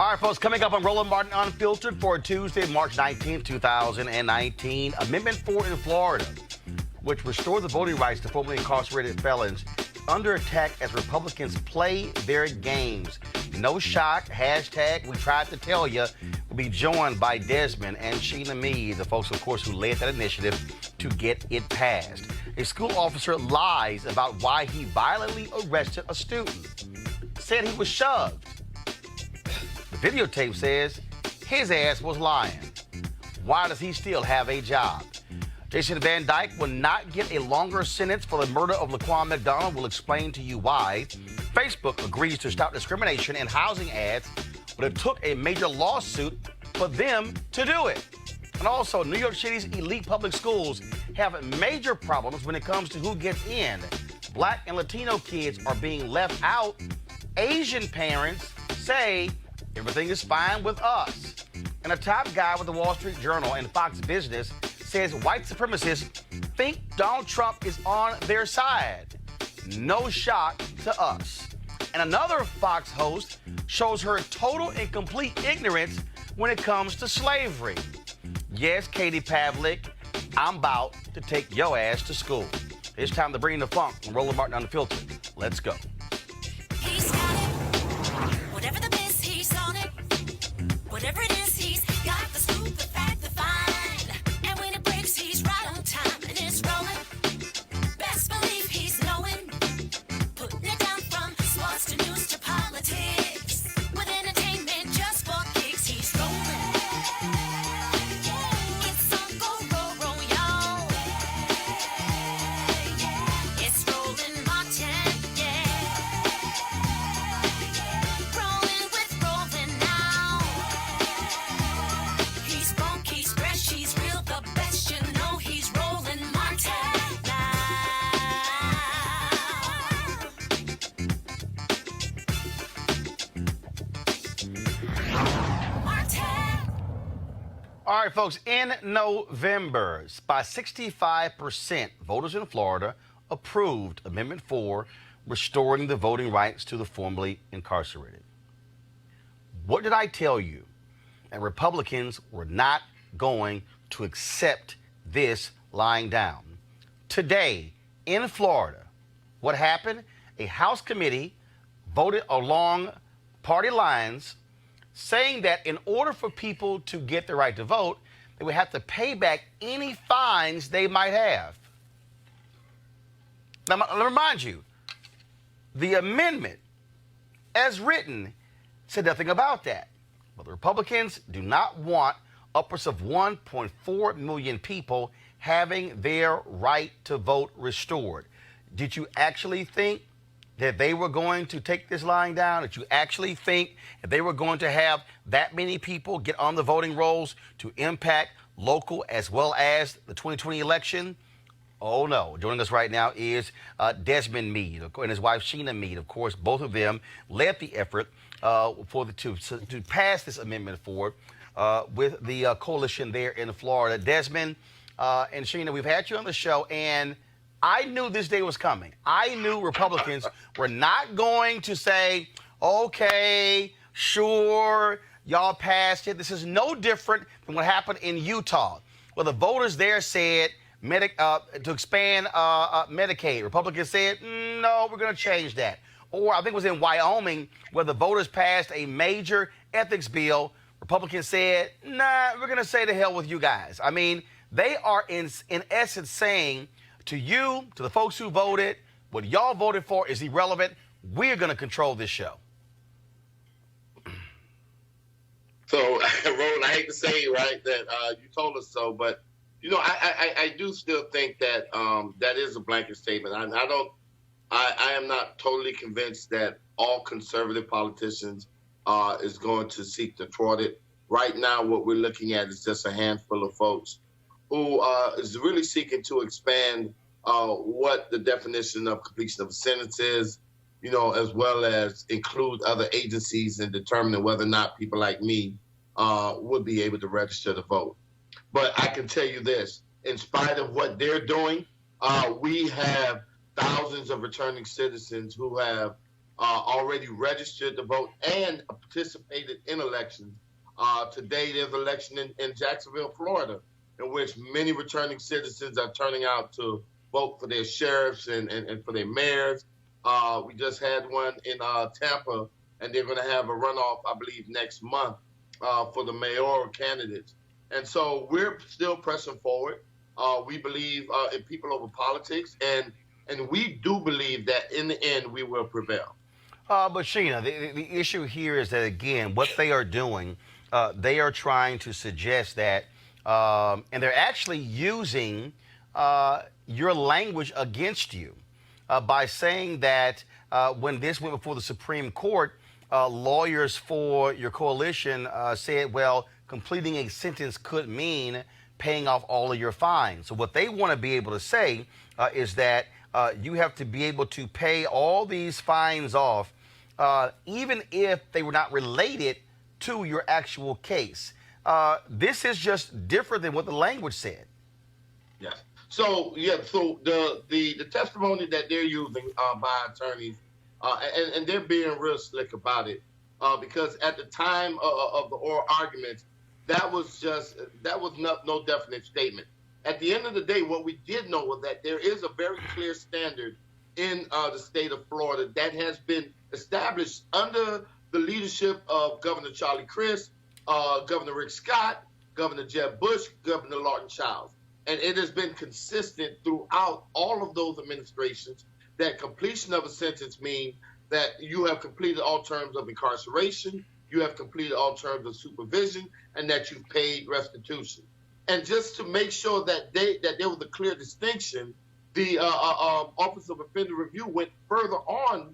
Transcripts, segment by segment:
All right, folks, coming up on Roland Martin Unfiltered for Tuesday, March 19th, 2019. Amendment 4 in Florida, which restored the voting rights to formerly incarcerated felons, under attack as Republicans play their games. No shock, hashtag, we tried to tell you. We'll be joined by Desmond and Sheena Meade, the folks, of course, who led that initiative to get it passed. A school officer lies about why he violently arrested a student. Said he was shoved. The videotape says his ass was lying. Why does he still have a job? Jason Van Dyke will not get a longer sentence for the murder of Laquan McDonald. We'll explain to you why. Facebook agrees to stop discrimination in housing ads, but it took a major lawsuit for them to do it. And also, New York City's elite public schools have major problems when it comes to who gets in. Black and Latino kids are being left out. Asian parents say everything is fine with us. And a top guy with the Wall Street Journal and Fox Business says white supremacists think Donald Trump is on their side. No shock to us. And another Fox host shows her total and complete ignorance when it comes to slavery. Yes, Katie Pavlik, I'm about to take your ass to school. It's time to bring the funk from Roland Martin Unfiltered. Let's go. He's got it. Whatever the biz, he's on it. Whatever it is, he's got the scoop, the fact, the find. And when it breaks, he's right on time and it's rolling. Best believe he's knowing. Putting it down from sports to news to politics. With entertainment just for kicks, he's rolling. It's on go, roll, y'all. It's Roland Martin, yeah. Rolling with Roland now. He's funk, he's fresh, he's real, the best, you know he's Roland Martin now. Martin. All right, folks, in November, by 65%, voters in Florida approved Amendment 4, restoring the voting rights to the formerly incarcerated. What did I tell you? And Republicans were not going to accept this lying down. Today, in Florida, what happened? A House committee voted along party lines, saying that in order for people to get the right to vote, they would have to pay back any fines they might have. Now, let me remind you, the amendment, as written, said nothing about that. But the Republicans do not want upwards of 1.4 million people having their right to vote restored. Did you actually think that they were going to take this lying down? Did you actually think that they were going to have that many people get on the voting rolls to impact local as well as the 2020 election? Oh, no. Joining us right now is Desmond Meade and his wife, Sheena Meade. Of course, both of them led the effort to pass this amendment forward with the coalition there in Florida. Desmond and Sheena, we've had you on the show, and I knew this day was coming. I knew Republicans were not going to say, okay, sure, y'all passed it. This is no different than what happened in Utah, where the voters there said to expand Medicaid. Republicans said, no, we're going to change that. Or I think it was in Wyoming, where the voters passed a major ethics bill. Republicans said, nah, we're going to say to hell with you guys. I mean, they are in essence saying to you, to the folks who voted, what y'all voted for is irrelevant. We're going to control this show. So, Roland, I hate to say it, right, that you told us so, but, you know, I do still think that that is a blanket statement. I am not totally convinced that all conservative politicians is going to seek to thwart it. Right now, what we're looking at is just a handful of folks who is really seeking to expand what the definition of completion of a sentence is, you know, as well as include other agencies in determining whether or not people like me would be able to register to vote. But I can tell you this, in spite of what they're doing, we have thousands of returning citizens who have already registered to vote and participated in elections. Today, there's an election in Jacksonville, Florida, in which many returning citizens are turning out to vote for their sheriffs and for their mayors. We just had one in Tampa, and they're going to have a runoff, I believe, next month for the mayoral candidates. And so we're still pressing forward. We believe in people over politics, and we do believe that in the end we will prevail. But Sheena, the issue here is that, again, what they are doing, they are trying to suggest that, and they're actually using your language against you by saying that when this went before the Supreme Court, lawyers for your coalition said, well, completing a sentence could mean paying off all of your fines. So what they want to be able to say is that you have to be able to pay all these fines off, even if they were not related to your actual case. This is just different than what the language said. Yes. So the testimony that they're using by attorneys, and they're being real slick about it, because at the time of the oral arguments, that was no definite statement. At the end of the day, what we did know was that there is a very clear standard in the state of Florida that has been established under the leadership of Governor Charlie Crist, Governor Rick Scott, Governor Jeb Bush, Governor Lawton Childs. And it has been consistent throughout all of those administrations that completion of a sentence means that you have completed all terms of incarceration, you have completed all terms of supervision, and that you've paid restitution. And just to make sure that there was a clear distinction, the Office of Offender Review went further on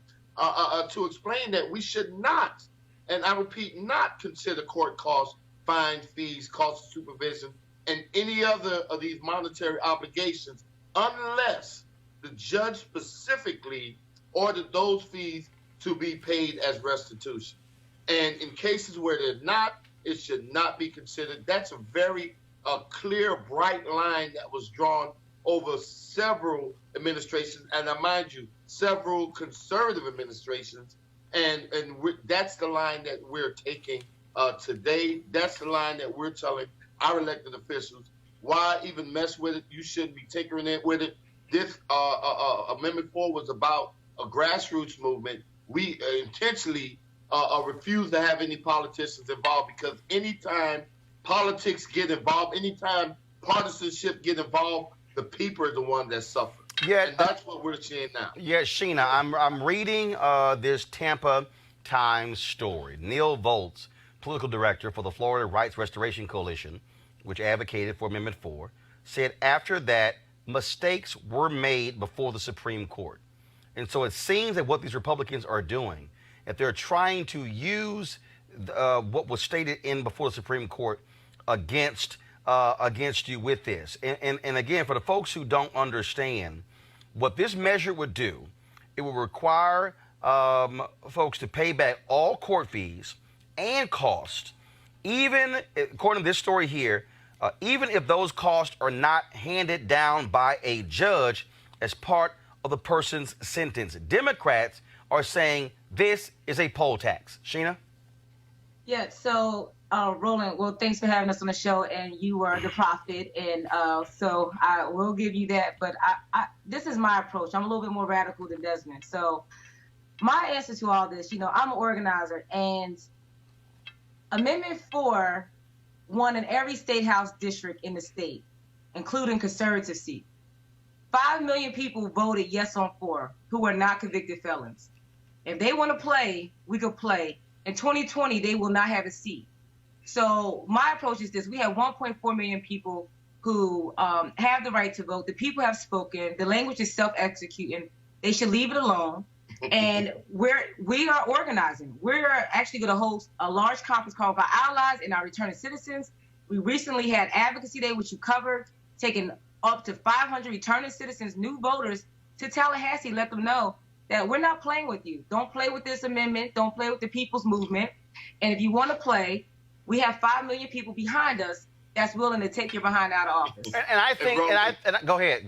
to explain that we should not, and I repeat, not consider court costs, fines, fees, costs of supervision, and any other of these monetary obligations unless the judge specifically ordered those fees to be paid as restitution. And in cases where they're not, it should not be considered. That's a very clear, bright line that was drawn over several administrations, and I mind you, several conservative administrations. And that's the line that we're taking today. That's the line that we're telling our elected officials. Why even mess with it? You shouldn't be tinkering it with it. This Amendment 4 was about a grassroots movement. We intentionally refuse to have any politicians involved, because anytime politics get involved, anytime partisanship get involved, the people are the one that suffer. Yeah, and that's what we're seeing now. Yeah, Sheena, I'm reading this Tampa Times story. Neil Volz, political director for the Florida Rights Restoration Coalition, which advocated for Amendment 4, said after that mistakes were made before the Supreme Court. And so it seems that what these Republicans are doing, if they're trying to use what was stated in before the Supreme Court against you with this. And again, for the folks who don't understand, what this measure would do, it would require folks to pay back all court fees and costs, even, according to this story here, even if those costs are not handed down by a judge as part of the person's sentence. Democrats are saying this is a poll tax. Sheena? Yeah, so Roland, well, thanks for having us on the show, and you are the prophet, and so I will give you that, but I this is my approach. I'm a little bit more radical than Desmond. So my answer to all this, I'm an organizer, and Amendment 4 won in every state house district in the state, including conservative seats. 5 million people voted yes on 4 who were not convicted felons. If they want to play, we could play. In 2020, they will not have a seat. So my approach is this. We have 1.4 million people who have the right to vote. The people have spoken. The language is self-executing. They should leave it alone. And we are organizing. We're actually going to host a large conference call for our allies and our returning citizens. We recently had Advocacy Day, which you covered, taking up to 500 returning citizens, new voters, to Tallahassee, let them know that we're not playing with you. Don't play with this amendment. Don't play with the people's movement. And if you want to play, we have 5 million people behind us that's willing to take your behind out of office. And I think, go ahead.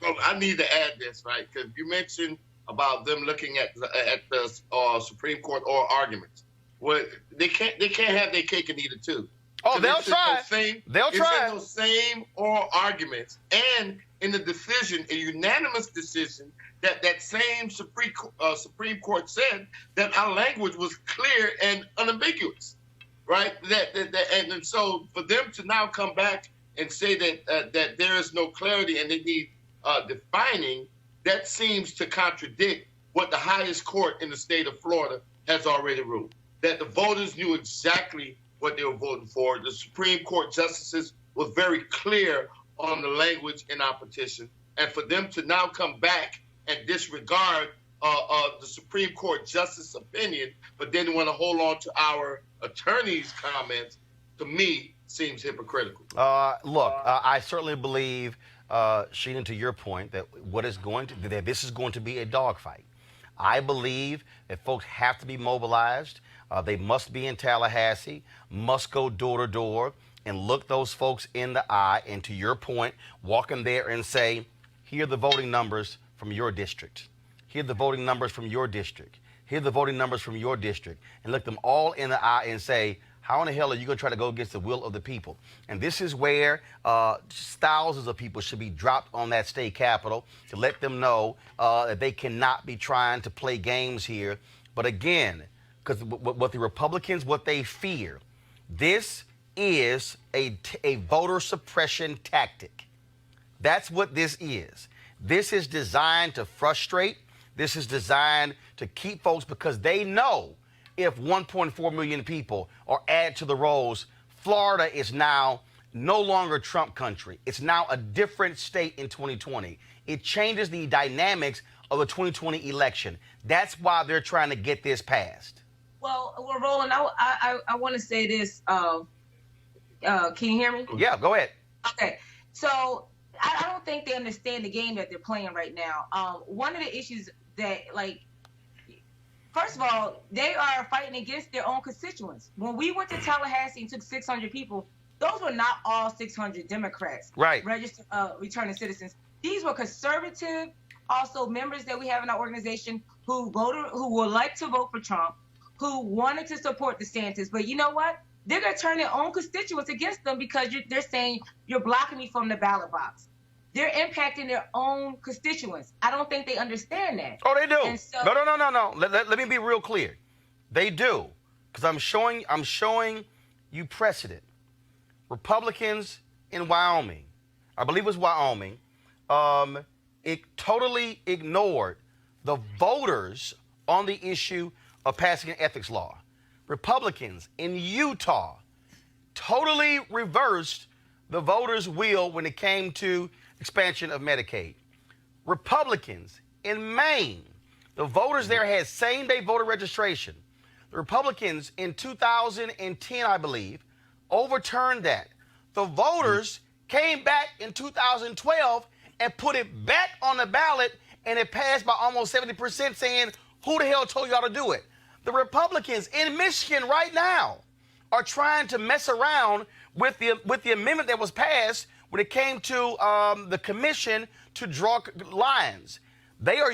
Well, I need to add this, right? Because you mentioned about them looking at the Supreme Court oral arguments. Well, they can't have their cake and eat it too. Oh, they'll try. They'll try. It's in those same oral arguments, and in the decision, a unanimous decision, that same Supreme Court said that our language was clear and unambiguous, right? And so for them to now come back and say that there is no clarity and they need defining, that seems to contradict what the highest court in the state of Florida has already ruled, that the voters knew exactly what they were voting for. The Supreme Court justices were very clear on the language in our petition. And for them to now come back and disregard the Supreme Court justice opinion, but then want to hold on to our attorney's comments, to me, seems hypocritical. Look, I certainly believe, Sheena, to your point, that that this is going to be a dogfight. I believe that folks have to be mobilized. They must be in Tallahassee, must go door to door and look those folks in the eye. And to your point, walk in there and say, here are the voting numbers from your district. Here are the voting numbers from your district. Here are the voting numbers from your district. And look them all in the eye and say, how in the hell are you going to try to go against the will of the people? And this is where thousands of people should be dropped on that state capitol to let them know that they cannot be trying to play games here. But again, because what the Republicans, what they fear, this is a voter suppression tactic. That's what this is. This is designed to frustrate. This is designed to keep folks, because they know if 1.4 million people are added to the rolls, Florida is now no longer Trump country. It's now a different state in 2020. It changes the dynamics of the 2020 election. That's why they're trying to get this passed. Well, Roland, I want to say this. Can you hear me? Yeah, go ahead. Okay. So I don't think they understand the game that they're playing right now. One of the issues that, first of all, they are fighting against their own constituents. When we went to Tallahassee and took 600 people, those were not all 600 Democrats, right? Registered returning citizens. These were conservative, also members that we have in our organization who would like to vote for Trump, who wanted to support DeSantis. But you know what? They're going to turn their own constituents against them because they're saying you're blocking me from the ballot box. They're impacting their own constituents. I don't think they understand that. Oh, they do. And so, No. Let me be real clear. They do, because I'm showing you precedent. Republicans in Wyoming, I believe it was Wyoming, it totally ignored the voters on the issue of passing an ethics law. Republicans in Utah totally reversed the voters' will when it came to expansion of Medicaid. Republicans in Maine, the voters there had same-day voter registration. The Republicans in 2010, I believe, overturned that. The voters came back in 2012 and put it back on the ballot, and it passed by almost 70%, saying, who the hell told y'all to do it? The Republicans in Michigan right now are trying to mess around with the amendment that was passed when it came to the commission to draw lines. They are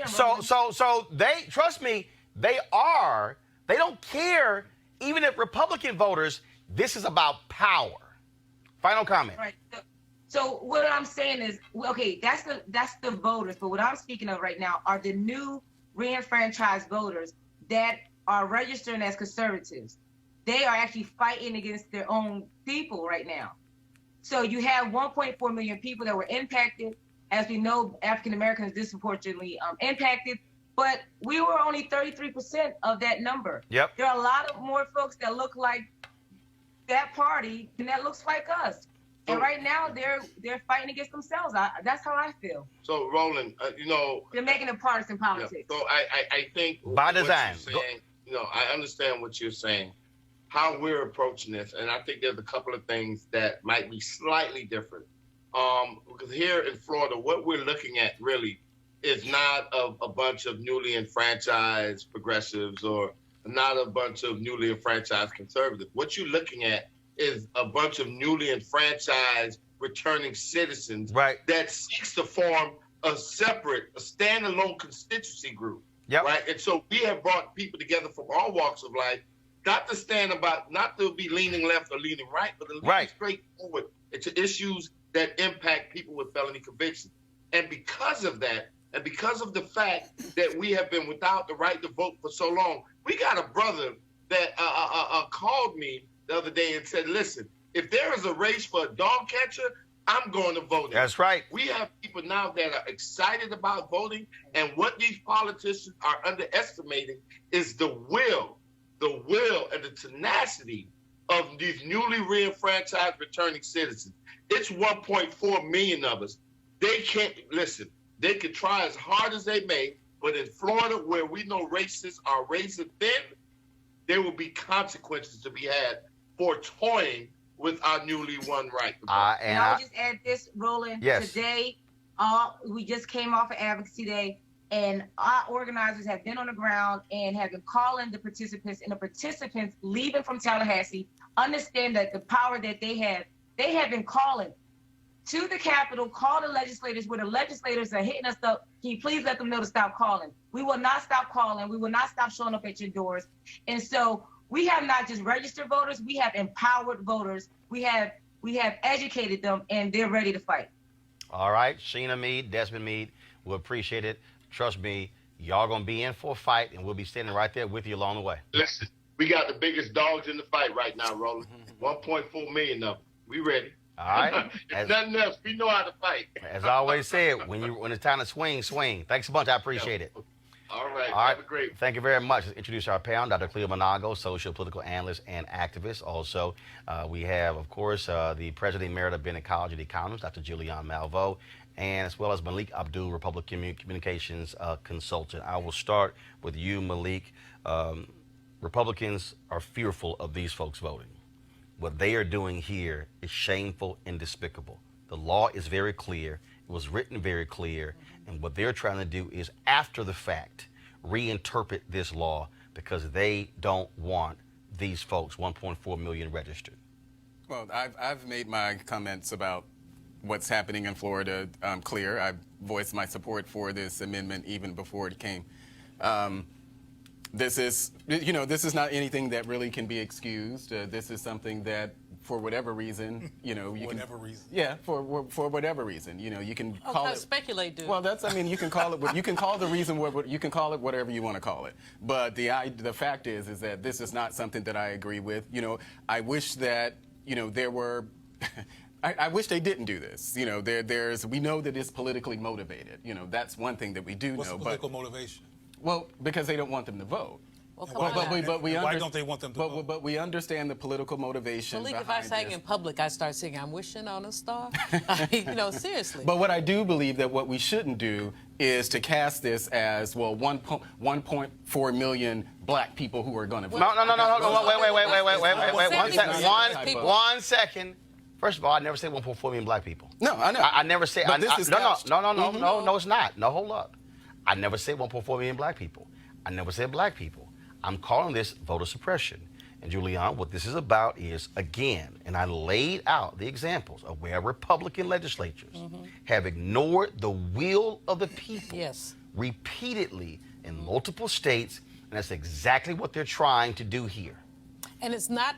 so they, trust me, they don't care. Even if Republican voters, this is about power. Final comment. Right. So what I'm saying is, okay, that's the voters, but what I'm speaking of right now are the new reenfranchised voters that are registering as conservatives. They are actually fighting against their own people right now. So you have 1.4 million people that were impacted. As we know, African Americans disproportionately impacted, but we were only 33% of that number. Yep. There are a lot of more folks that look like that party than that looks like us. And right now they're fighting against themselves. That's how I feel. So Roland, they're making it partisan politics. Yeah, so I think by design. I understand what you're saying, how we're approaching this, and I think there's a couple of things that might be slightly different. Because here in Florida, what we're looking at really is not a bunch of newly enfranchised progressives or not a bunch of newly enfranchised conservatives. What you're looking at is a bunch of newly enfranchised returning citizens, right, that seeks to form a separate, a standalone constituency group. Yep. Right. And so we have brought people together from all walks of life, not to be leaning left or leaning right, but to lean straight forward into issues that impact people with felony convictions. And because of that, and because of the fact that we have been without the right to vote for so long, we got a brother that called me the other day and said, listen, if there is a race for a dog catcher, I'm going to vote. That's right. We have people now that are excited about voting, and what these politicians are underestimating is the will and the tenacity of these newly reenfranchised returning citizens. It's 1.4 million of us. They can't, listen, they could try as hard as they may, but in Florida, where we know racists are razor thin, there will be consequences to be had for toying with our newly won right. And I would just add this, Roland. Yes. Today, we just came off of Advocacy Day, and our organizers have been on the ground and have been calling the participants, and the participants leaving from Tallahassee understand that the power that they have been calling to the Capitol, call the legislators, where the legislators are hitting us up. Can you please let them know to stop calling? We will not stop calling. We will not stop showing up at your doors. And so we have not just registered voters, we have empowered voters. We have educated them, and they're ready to fight. All right, Sheena Mead, Desmond Mead, we appreciate it. Trust me, y'all gonna be in for a fight, and we'll be standing right there with you along the way. Listen, we got the biggest dogs in the fight right now, Roland. 1.4 million of them. We ready. All right. If nothing else, we know how to fight. As I always said, when it's time to swing, swing. Thanks a bunch. I appreciate it. All right. All right. Have a great. Thank you very much. Let's introduce our panel, Dr. Cleo Monago, social political analyst and activist. Also, we have, of course, the president emerita of Bennett College of Economics, Dr. Julian Malveaux, and as well as Malik Abdul, Republican communications consultant. I will start with you, Malik. Republicans are fearful of these folks voting. What they are doing here is shameful and despicable. The law is very clear. It was written very clear. And what they're trying to do is, after the fact, reinterpret this law because they don't want these folks, 1.4 million registered. Well, I've made my comments about what's happening in Florida clear. I voiced my support for this amendment even before it came. This is not anything that really can be excused. This is something that, for whatever reason, you for whatever reason, you can call it. Speculate, dude. Well, you can call it. You can call the reason. You can call it whatever you want to call it. But the fact is that this is not something that I agree with. I wish that there were. I wish they didn't do this. We know that it's politically motivated. That's one thing that we do What's know. the political motivation? Well, because they don't want them to vote. Well, Why don't they want them to vote? But we understand the political motivation Malik, behind if I sang this. in public, I start singing, I'm wishing on a star. Seriously. But what I do believe that what we shouldn't do is to cast this as, 1.4 million black people who are going to vote. No, wait. One second. First of all, I never said 1.4 million black people. No, I know. I never said. No, it's not. No, hold up. I never said 1.4 million black people. I never said black people. I'm calling this voter suppression. And Julian, what this is about is, again, and I laid out the examples of where Republican legislatures have ignored the will of the people repeatedly in multiple states, and that's exactly what they're trying to do here. And it's not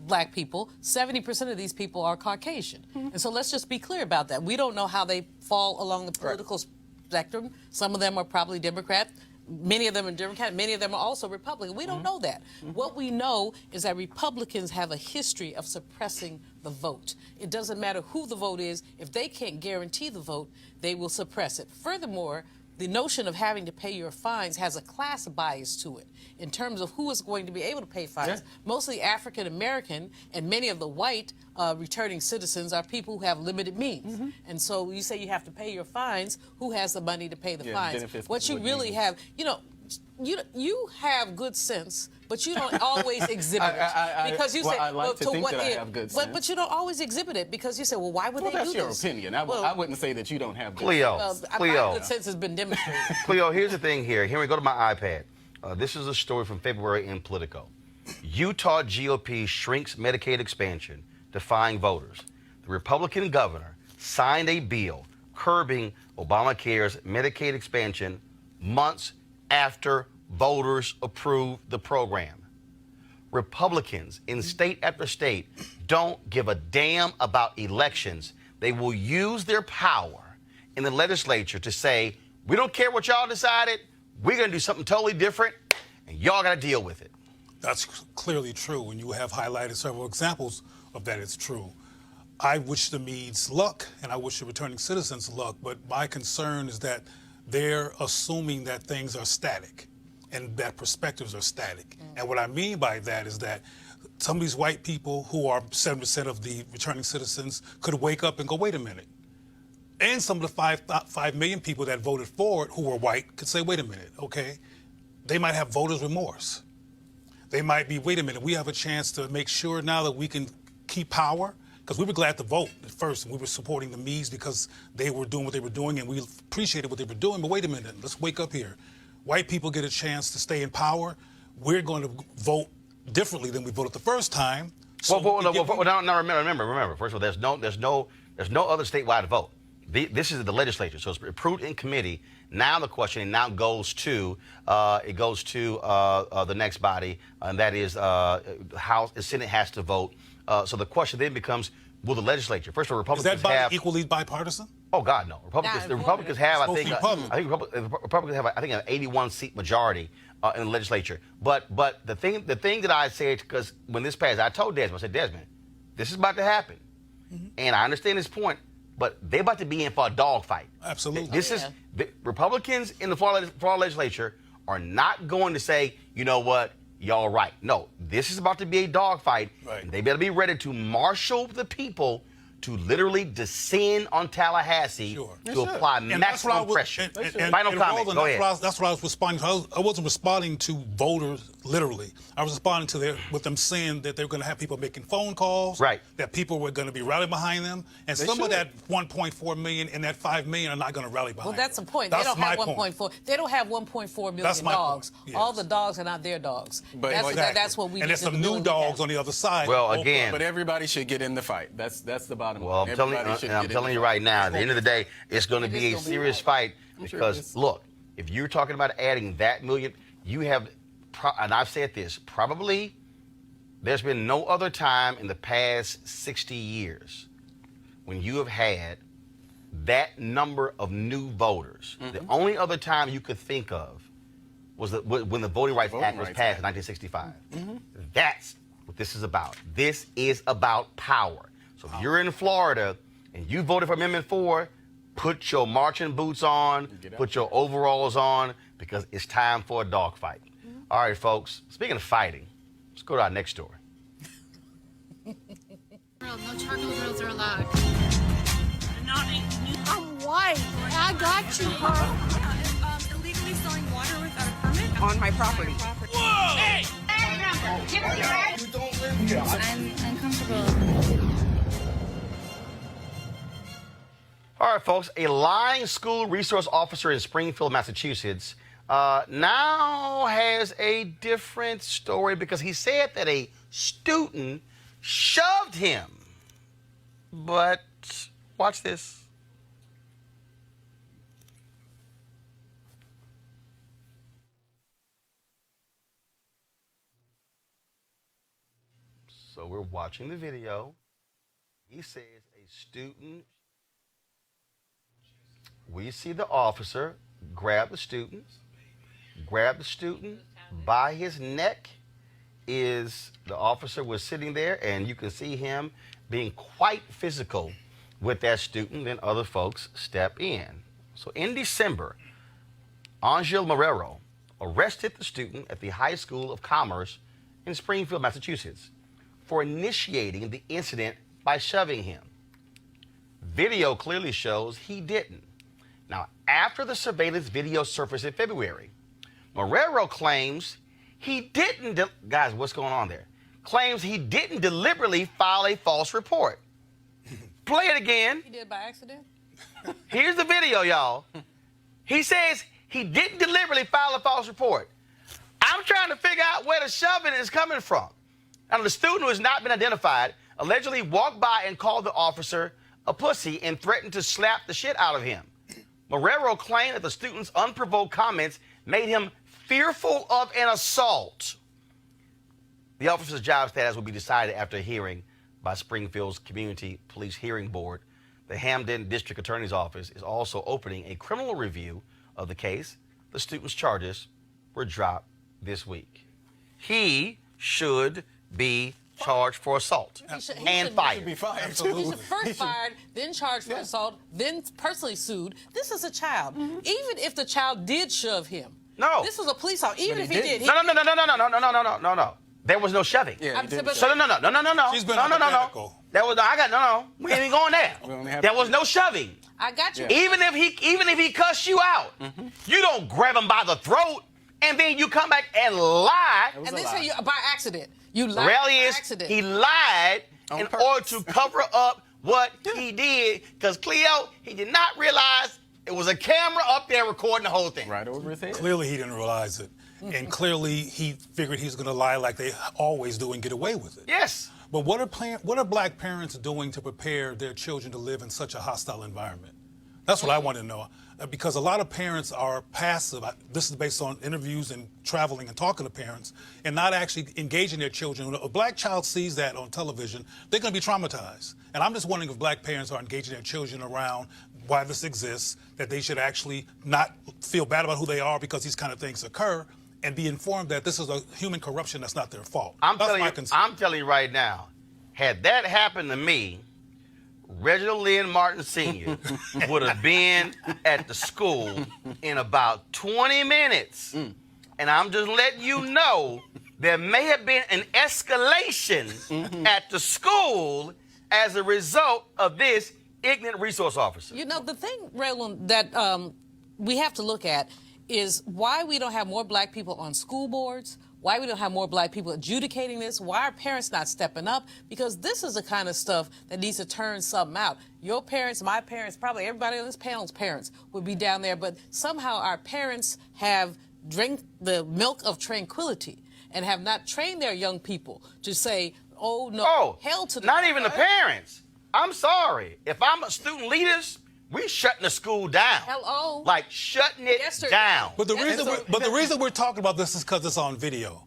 black people. 70% of these people are Caucasian. And so let's just be clear about that. We don't know how they fall along the political spectrum. Some of them are probably Democrat. Many of them are Democrat. Many of them are also Republican. We don't know that. What we know is that Republicans have a history of suppressing the vote. It doesn't matter who the vote is. If they can't guarantee the vote, they will suppress it. Furthermore, the notion of having to pay your fines has a class bias to it in terms of who is going to be able to pay fines. Mostly African American, and many of the white returning citizens are people who have limited means. And so you say you have to pay your fines. Who has the money to pay the fines? What you really have, you have good sense, but you don't always exhibit it. Because you say, I like to think that I have good sense. But you don't always exhibit it because you say, well, why would they do this? That's your opinion. I wouldn't say that you don't have good sense. Cleo. My good sense has been demonstrated. Cleo, here's the thing here. Here we go to my iPad. This is a story from February in Politico. Utah GOP shrinks Medicaid expansion, defying voters. The Republican governor signed a bill curbing Obamacare's Medicaid expansion months after voters approved the program. Republicans in state after state don't give a damn about elections. They will use their power in the legislature to say, we don't care what y'all decided, we're going to do something totally different, and y'all got to deal with it. That's clearly true, and you have highlighted several examples of that. It's true. I wish the Meads luck, and I wish the returning citizens luck, but my concern is that they're assuming that things are static and that perspectives are static. And what I mean by that is that some of these white people who are 7% of the returning citizens could wake up and go, wait a minute. And some of the 5 million people that voted for it who were white could say, wait a minute, okay? They might have voters' remorse. They might be, wait a minute, we have a chance to make sure now that we can keep power, because we were glad to vote at first, and we were supporting the Meads because they were doing what they were doing, and we appreciated what they were doing, but wait a minute, let's wake up here. White people get a chance to stay in power. We're going to vote differently than we voted the first time. So Now remember, first of all, there's no other statewide vote. This is the legislature, so it's approved in committee. Now the question goes to the next body, and that is the House. The Senate has to vote. So the question then becomes, will the legislature? First of all, Republicans is that body equally bipartisan? Oh God, no. The Republicans have, I think Republicans have, an 81 seat majority in the legislature. But the thing that I said, because when this passed, I told Desmond, I said, Desmond, this is about to happen, and I understand this point. But they're about to be in for a dogfight. Absolutely. The Republicans in the Florida legislature are not going to say, you know what, y'all right. No, this is about to be a dogfight. Right. And they better be ready to marshal the people to literally descend on Tallahassee to apply maximum pressure. Final comment. Go ahead. That's what I was responding to. I wasn't responding to voters literally. I was responding to with them saying that they're going to have people making phone calls. Right. That people were going to be rallying behind them. And some of that 1.4 million and that 5 million are not going to rally behind them. Well, that's the point. They don't have 1.4. They don't have 1.4 million dogs. Yes. All the dogs are not their dogs. But that's what we and need there's to some new dogs on the other side. Well, again. But everybody should get in the fight. That's the bottom line. Well, I'm telling you right now, at the end of the day, it's going to be a serious fight because, look, if you're talking about adding that million, you have, and I've said this, probably there's been no other time in the past 60 years when you have had that number of new voters. The only other time you could think of was when the Voting Rights Act was passed in 1965. That's what this is about. This is about power. So if you're in Florida and you voted for Amendment 4, put your marching boots on, put your overalls on, because it's time for a dogfight. All right, folks, speaking of fighting, let's go to our next story. No charcoal grills are allowed. I'm white. I got you, huh? Illegally selling water without a permit On my property. Whoa! Hey! You don't live here. I'm uncomfortable. All right, folks, a lying school resource officer in Springfield, Massachusetts, now has a different story because he said that a student shoved him. But watch this. So we're watching the video. He says a student. We see the officer grab the student by his neck. The officer was sitting there, and you can see him being quite physical with that student. Then other folks step in. So in December, Angel Marrero arrested the student at the High School of Commerce in Springfield, Massachusetts, for initiating the incident by shoving him. Video clearly shows he didn't. Now, after the surveillance video surfaced in February, Marrero claims he didn't, guys, what's going on there? Claims he didn't deliberately file a false report. Play it again. He did by accident? Here's the video, y'all. He says he didn't deliberately file a false report. I'm trying to figure out where the shoving is coming from. Now, the student who has not been identified allegedly walked by and called the officer a pussy and threatened to slap the shit out of him. Marrero claimed that the student's unprovoked comments made him fearful of an assault. The officer's job status will be decided after a hearing by Springfield's Community Police Hearing Board. The Hampden District Attorney's Office is also opening a criminal review of the case. The student's charges were dropped this week. He should be charged for assault and fired. Should be fired. He should first fired, then charged for assault, then personally sued. This is a child. Even if the child did shove him. No. This was a police officer. Even if he did. No. There was no shoving. Yeah, he didn't So no. She's been No. hypothetical. That was no. We ain't going there. There was no shoving. I got you. Even if he cussed you out, you don't grab him by the throat and then you come back and lie. And then say you by accident. You The lied reality by is accident. he lied On in purpose. order to cover up what he did because Cleo, he did not realize it was a camera up there recording the whole thing. Right over his head. Clearly, he didn't realize it. And clearly, he figured he was going to lie like they always do and get away with it. Yes. But what are black parents doing to prepare their children to live in such a hostile environment? That's what I want to know. Because a lot of parents are passive. This is based on interviews and traveling and talking to parents and not actually engaging their children. When a black child sees that on television, they're going to be traumatized. And I'm just wondering if black parents are engaging their children around why this exists, that they should actually not feel bad about who they are because these kind of things occur, and be informed that this is a human corruption that's not their fault. I'm That's telling my you, concern. I'm telling you right now, had that happened to me, Reginald Lynn Martin Sr. would have been at the school in about 20 minutes. And I'm just letting you know there may have been an escalation at the school as a result of this ignorant resource officer. You know, the thing, Roland, that we have to look at is why we don't have more black people on school boards, why we don't have more black people adjudicating this, why are parents not stepping up? Because this is the kind of stuff that needs to turn something out. Your parents, my parents, probably everybody on this panel's parents would be down there, but somehow our parents have drank the milk of tranquility and have not trained their young people to say, oh, no, hell to the... Not even the parents. I'm sorry. If I'm a student leaders, we shutting the school down. Hello. Like shutting it down. But the reason we're talking about this is because it's on video.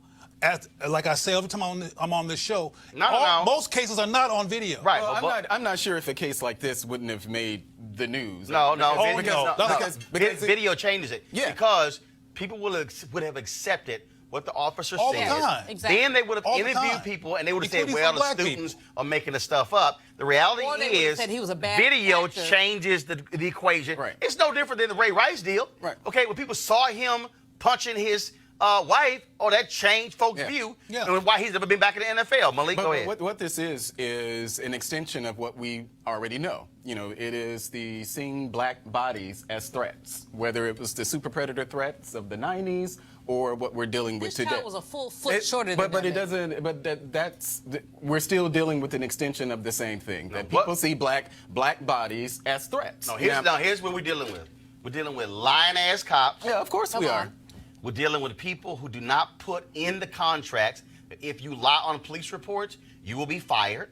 Like I say every time I'm on this show, most cases are not on video. Right. Well, I'm not sure if a case like this wouldn't have made the news. No. Because video changes it. Yeah. Because people would have accepted what the officer All said. the time. Exactly. Then they would have All the interviewed time. people and they would have said, Including well, some the black students people. are making the stuff up. The reality Or they would have is said he was a bad video actor. changes the equation. Right. It's no different than the Ray Rice deal. Right. Okay, when people saw him punching his wife, that changed folks' view and why he's never been back in the NFL. Malik, go ahead. What this is an extension of what we already know. You know, it is the seeing black bodies as threats, whether it was the super predator threats of the 90s or what we're dealing with This today. child was a full foot shorter than But that it man. doesn't. But we're still dealing with an extension of the same thing. That people see black bodies as threats. Here's what we're dealing with. We're dealing with lying-ass cops. Yeah, of course we are. We're dealing with people who do not put in the contracts that if you lie on police reports, you will be fired.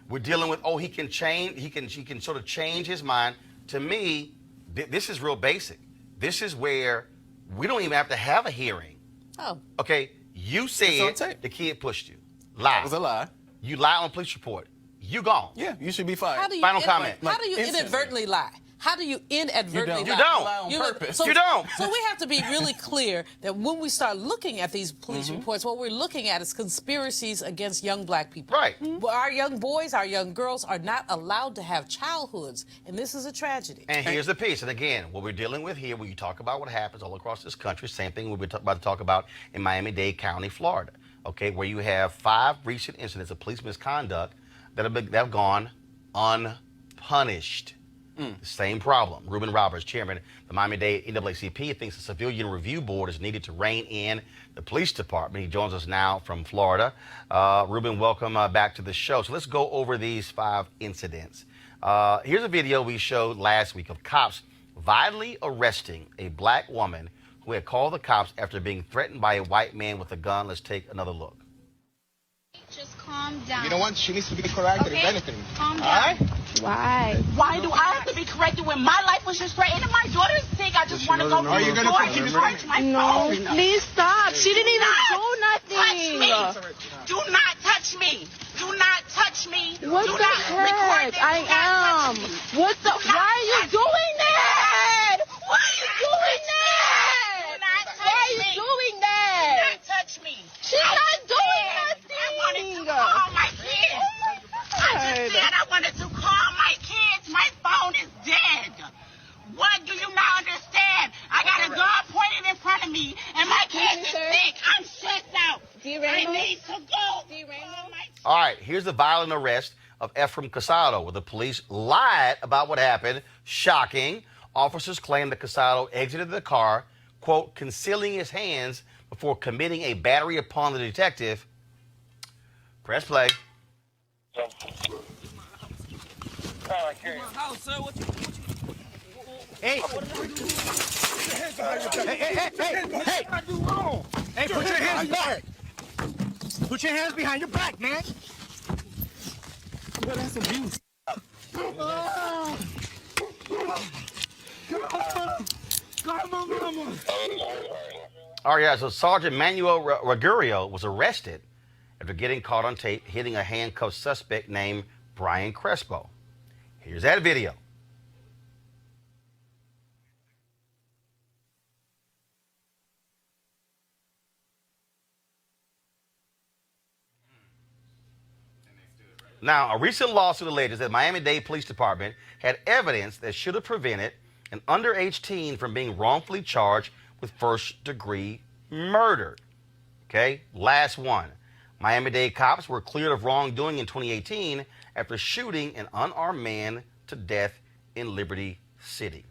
We're dealing with, he can change, he can sort of change his mind. To me, this is real basic. This is where we don't even have to have a hearing. Oh. Okay, you said the kid pushed you. Lie. That was a lie. You lie on a police report. You gone. Yeah, you should be fired. Final comment. How do you inadvertently lie? How do you inadvertently You lie? don't. Lie on purpose. So, You don't. So we have to be really clear that when we start looking at these police reports, what we're looking at is conspiracies against young black people. Right. Our young boys, our young girls are not allowed to have childhoods, and this is a tragedy. And here's the piece. And again, what we're dealing with here, when you talk about what happens all across this country, same thing we're about to talk about in Miami-Dade County, Florida. Okay, where you have 5 recent incidents of police misconduct that have gone unpunished. The same problem. Reuben Roberts, chairman of the Miami-Dade NAACP, thinks a civilian review board is needed to rein in the police department. He joins us now from Florida. Reuben, welcome back to the show. So let's go over these 5 incidents. Here's a video we showed last week of cops violently arresting a black woman who had called the cops after being threatened by a white man with a gun. Let's take another look. Just calm down. You know what? She needs to be corrected, if anything. Calm down. All right? Why? Why do I have to be corrected when my life was just threatened and my daughter's sick? I just want to go to the store and charge my phone. Please stop. She didn't even do nothing. Touch me. Do not touch me. Do not touch me. What do the not record heck? this. I Do not am. touch me. What the? Why are you doing that? Why are you doing Do that? not touch Why are you me. doing Do that? not touch me. She's not doing I wanted to nothing. call my kids. I just said I wanted to call my kids. My phone is dead. What do you not understand? I got a gun pointed in front of me, and my kids is sick. I'm stressed out. I need to go. All right, here's the violent arrest of Ephraim Casado, where the police lied about what happened. Shocking. Officers claim that Casado exited the car, quote, concealing his hands before committing a battery upon the detective. Press play. Hey, put your hands back. Put your hands behind your back, man. Well, that's abuse. Come on, mama. All right, yeah, so Sergeant Manuel Ruggiero was arrested after getting caught on tape hitting a handcuffed suspect named Brian Crespo. Here's that video. Now, a recent lawsuit alleges that Miami-Dade Police Department had evidence that should have prevented an underage teen from being wrongfully charged with first-degree murder. Okay, last one. Miami-Dade cops were cleared of wrongdoing in 2018 after shooting an unarmed man to death in Liberty City.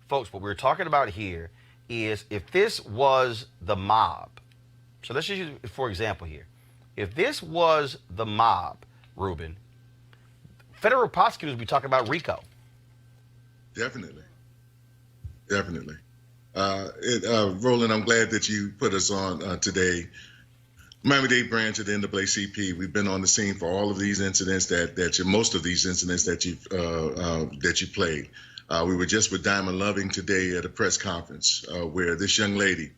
Folks, what we're talking about here is if this was the mob. So let's just use, for example here. If this was the mob, Ruben, federal prosecutors would be talking about RICO. Definitely. Roland, I'm glad that you put us on today. Miami-Dade branch of the NAACP, we've been on the scene for all of these incidents most of these incidents that you played. We were just with Diamond Loving today at a press conference where this young lady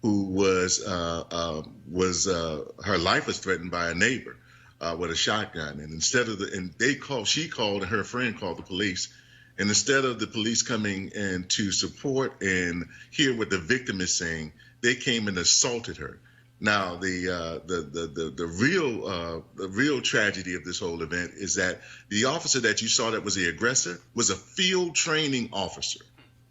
who was her life was threatened by a neighbor with a shotgun, and she called and her friend called the police. And instead of the police coming in to support and hear what the victim is saying, they came and assaulted her. Now, the real tragedy of this whole event is that the officer that you saw that was the aggressor was a field training officer.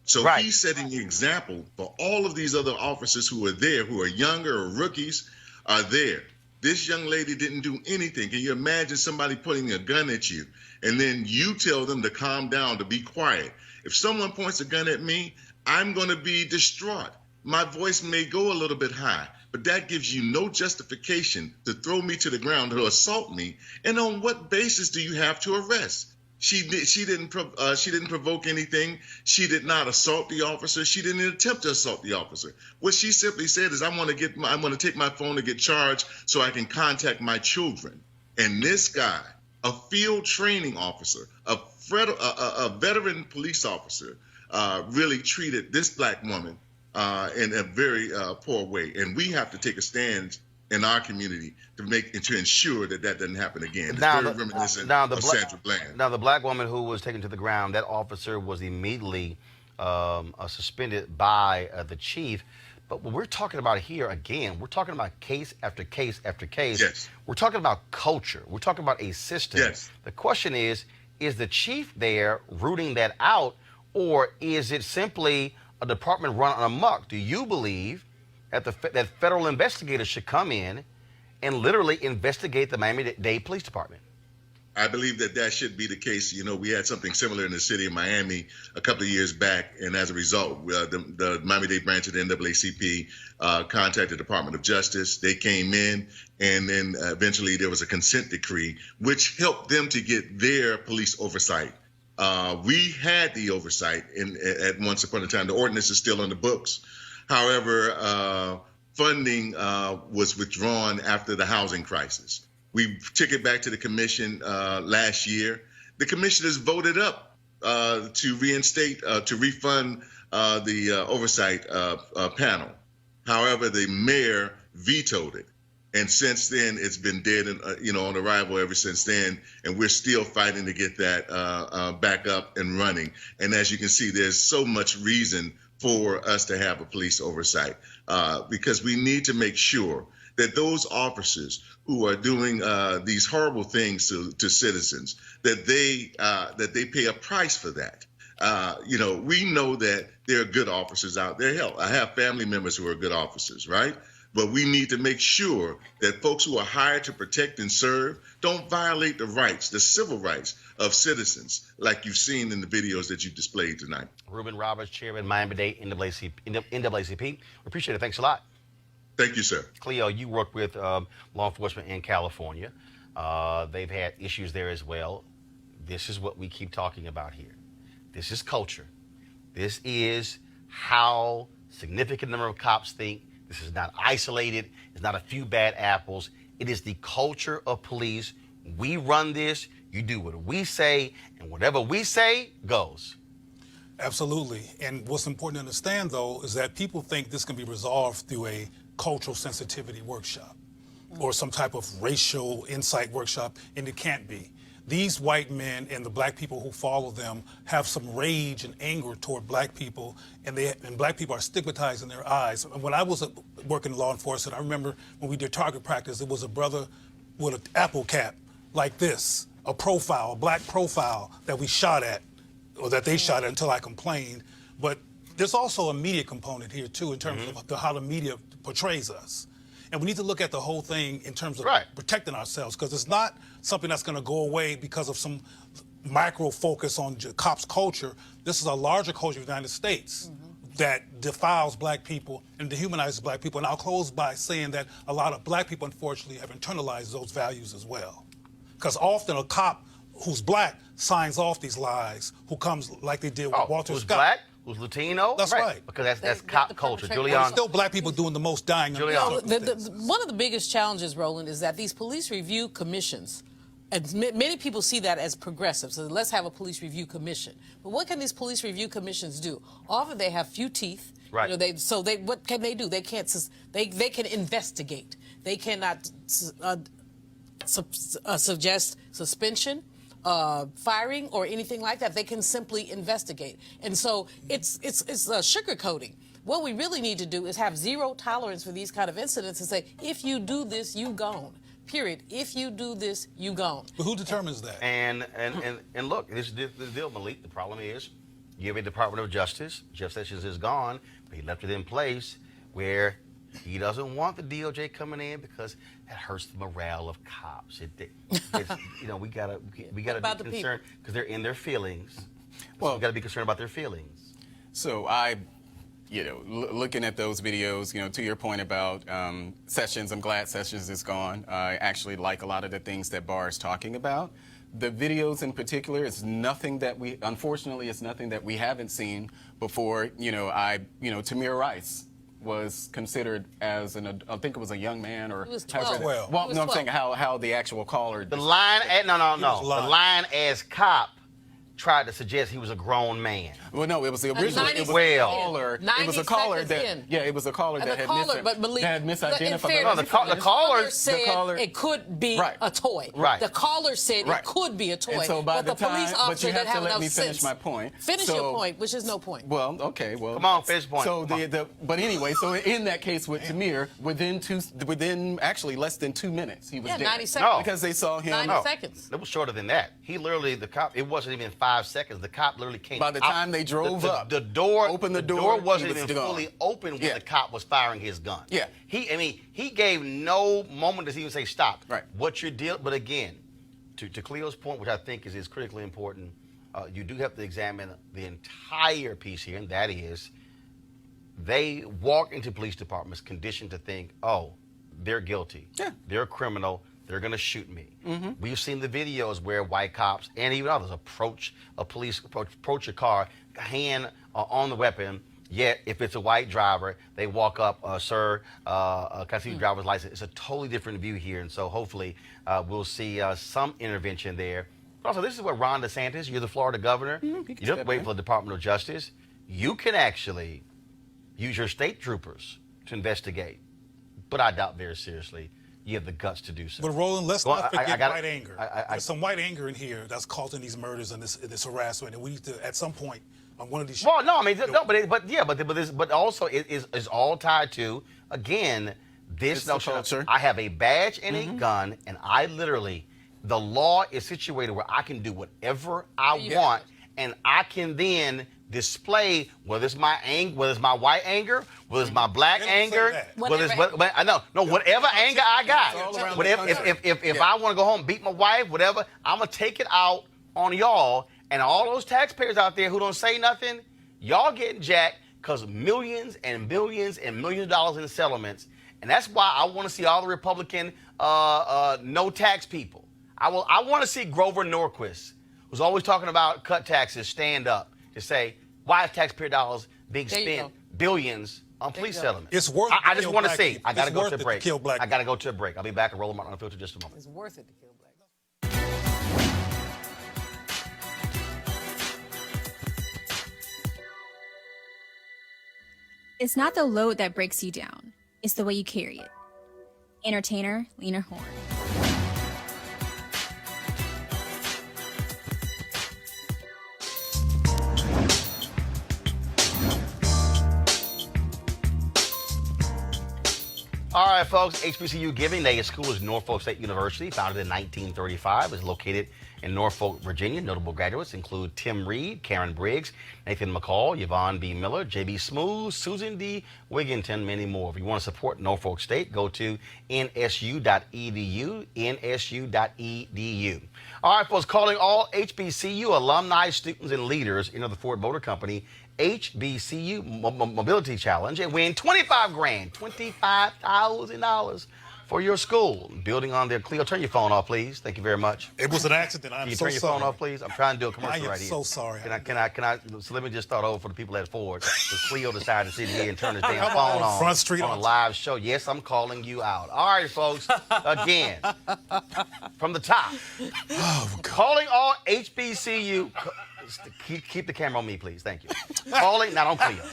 So he's setting the example for all of these other officers who are there, who are younger or rookies, are there. This young lady didn't do anything. Can you imagine somebody putting a gun at you and then you tell them to calm down, to be quiet? If someone points a gun at me, I'm going to be distraught. My voice may go a little bit high, but that gives you no justification to throw me to the ground, to assault me. And on what basis do you have to arrest? She didn't provoke anything. She did not assault the officer. She didn't attempt to assault the officer. What she simply said is, I want to take my phone to get charged so I can contact my children. And this guy, a field training officer, a veteran police officer, really treated this black woman in a very poor way. And we have to take a stand in our community to ensure that doesn't happen again. It's very reminiscent of Sandra Bland. Now, the black woman who was taken to the ground, that officer was immediately suspended by the chief. But what we're talking about here, again, we're talking about case after case after case. Yes. We're talking about culture. We're talking about a system. Yes. The question is the chief there rooting that out, or is it simply a department run amok? Do you believe that federal investigators should come in and literally investigate the Miami-Dade Police Department? I believe that should be the case. You know, we had something similar in the city of Miami a couple of years back, and as a result, the Miami-Dade branch of the NAACP contacted the Department of Justice. They came in, and then eventually there was a consent decree, which helped them to get their police oversight. We had the oversight at once upon a time. The ordinance is still on the books. However, funding was withdrawn after the housing crisis. We took it back to the commission last year. The commissioners voted up to reinstate, to refund the oversight panel. However, the mayor vetoed it. And since then, it's been dead and on arrival ever since then. And we're still fighting to get that back up and running. And as you can see, there's so much reason for us to have a police oversight because we need to make sure that those officers who are doing these horrible things to citizens, that they pay a price for that. We know that there are good officers out there. Hell, I have family members who are good officers, right? But we need to make sure that folks who are hired to protect and serve don't violate the rights, the civil rights of citizens, like you've seen in the videos that you displayed tonight. Ruben Roberts, Chairman, Miami-Dade, NAACP. We appreciate it. Thanks a lot. Thank you, sir. Cleo, you work with law enforcement in California. They've had issues there as well. This is what we keep talking about here. This is culture. This is how significant number of cops think. This is not isolated. It's not a few bad apples. It is the culture of police. We run this. You do what we say, and whatever we say goes. Absolutely. And what's important to understand, though, is that people think this can be resolved through a cultural sensitivity workshop or some type of racial insight workshop, and it can't be. These white men and the black people who follow them have some rage and anger toward black people, and black people are stigmatized in their eyes. When I was working in law enforcement, I remember when we did target practice, it was a brother with an apple cap like this, a black profile that we shot at, or that they shot at until I complained. But there's also a media component here, too, in terms of how the media portrays us. And we need to look at the whole thing in terms of protecting ourselves, because it's not something that's going to go away because of some micro focus on cops' culture. This is a larger culture of the United States that defiles black people and dehumanizes black people. And I'll close by saying that a lot of black people, unfortunately, have internalized those values as well. Because often a cop who's black signs off these lies, who comes like they did with Walter who's Scott. Black? Who's Latino? That's right. Because that's cop culture. Julian. There's still black people doing the most dying. One of the biggest challenges, Roland, is that these police review commissions, and many people see that as progressive. So let's have a police review commission. But what can these police review commissions do? Often they have few teeth. Right. What can they do? They can't. They can investigate. They cannot suggest suspension, firing, or anything like that. They can simply investigate. And so it's sugarcoating. What we really need to do is have zero tolerance for these kind of incidents and say, if you do this, you gone. Period. If you do this, you gone. But who determines that? And look, this is the deal, Malik. The problem is you have a Department of Justice. Jeff Sessions is gone, but he left it in place where he doesn't want the DOJ coming in because that hurts the morale of cops. We gotta be concerned because they're in their feelings. So we gotta be concerned about their feelings. So looking at those videos, to your point about Sessions, I'm glad Sessions is gone. I actually like a lot of the things that Barr is talking about. The videos in particular is nothing that unfortunately, it's nothing that we haven't seen before. Tamir Rice was considered as I think it was a young man, or he was 12. Well, no, I'm saying how the actual caller. The line, the line as cop tried to suggest he was a grown man. Well, no, it was the original. It was a caller that it was a caller that had misidentified. No, the caller said it could be a toy. Right. The caller said it could be a toy. And so by but the police officer you have didn't to let me enough finish sense. my point. Finish your point, which is no point. Well, okay, well. Come on, finish point. So but anyway, so in that case with Tamir, within actually less than 2 minutes, he was dead. 90 seconds. No. Because they saw him. 90 seconds. It was shorter than that. He literally, the cop, it wasn't even 5 seconds. The cop literally came By the time they drove up, the door wasn't even gone. fully open when the cop was firing his gun. Yeah. He gave no moment to even say stop. Right. What you're dealing, but again, to Cleo's point, which I think is critically important, you do have to examine the entire piece here, and that is they walk into police departments conditioned to think, oh, they're guilty. Yeah. They're a criminal. They're going to shoot me. We've seen the videos where white cops and even others approach a car, hand on the weapon. Yet, if it's a white driver, they walk up, sir, can I see your driver's license? It's a totally different view here. And so hopefully we'll see some intervention there. Also, this is what Ron DeSantis, you're the Florida governor. You don't wait for the Department of Justice. You can actually use your state troopers to investigate. But I doubt very seriously you have the guts to do so. But Roland, let's not forget white anger. There's some white anger in here that's causing these murders and this harassment, and we need to, at some point, on one of these. Well, no, I mean, no, but also it is all tied to, again, this notion of I have a badge and a gun, and I literally, the law is situated where I can do whatever I want, and I can then display whether it's my whether it's my white anger, whether it's my black anger, whether it's whatever anger I got. Whatever, if I want to go home and beat my wife, whatever, I'm gonna take it out on y'all and all those taxpayers out there who don't say nothing. Y'all getting jacked because millions and billions and millions of dollars in settlements, and that's why I want to see all the Republican no tax people. I want to see Grover Norquist, who's always talking about cut taxes, stand up to say, why is taxpayer dollars being spent billions on police settlements? It's worth it. I just want to see. I got to go to a break. Kill black I got to go to a break. I'll be back at Roland Martin Unfiltered just a moment. It's worth it to kill black. It's not the load that breaks you down. It's the way you carry it. Entertainer, Lena Horne. All right, folks, HBCU Giving Day. School is Norfolk State University, founded in 1935. It's located in Norfolk, Virginia. Notable graduates include Tim Reed, Karen Briggs, Nathan McCall, Yvonne B. Miller, J.B. Smooth, Susan D. Wigginton, many more. If you want to support Norfolk State, go to nsu.edu, nsu.edu. All right, folks, calling all HBCU alumni, students, and leaders into the Ford Motor Company HBCU Mobility Challenge and win $25,000 for your school. Building on their Cleo, turn your phone off, please. Thank you very much. It was an accident. I'm so sorry. Can you turn your phone off, please? I'm trying to do a commercial right here. I am so sorry. Can I? So let me just start over for the people at Ford. Because Cleo decided to sit here and turn his damn phone on Front Street on a live show. Yes, I'm calling you out. All right, folks. Again, from the top. Oh, God. Calling all HBCU. Keep the camera on me, please. Thank you. Calling, not on Cleo.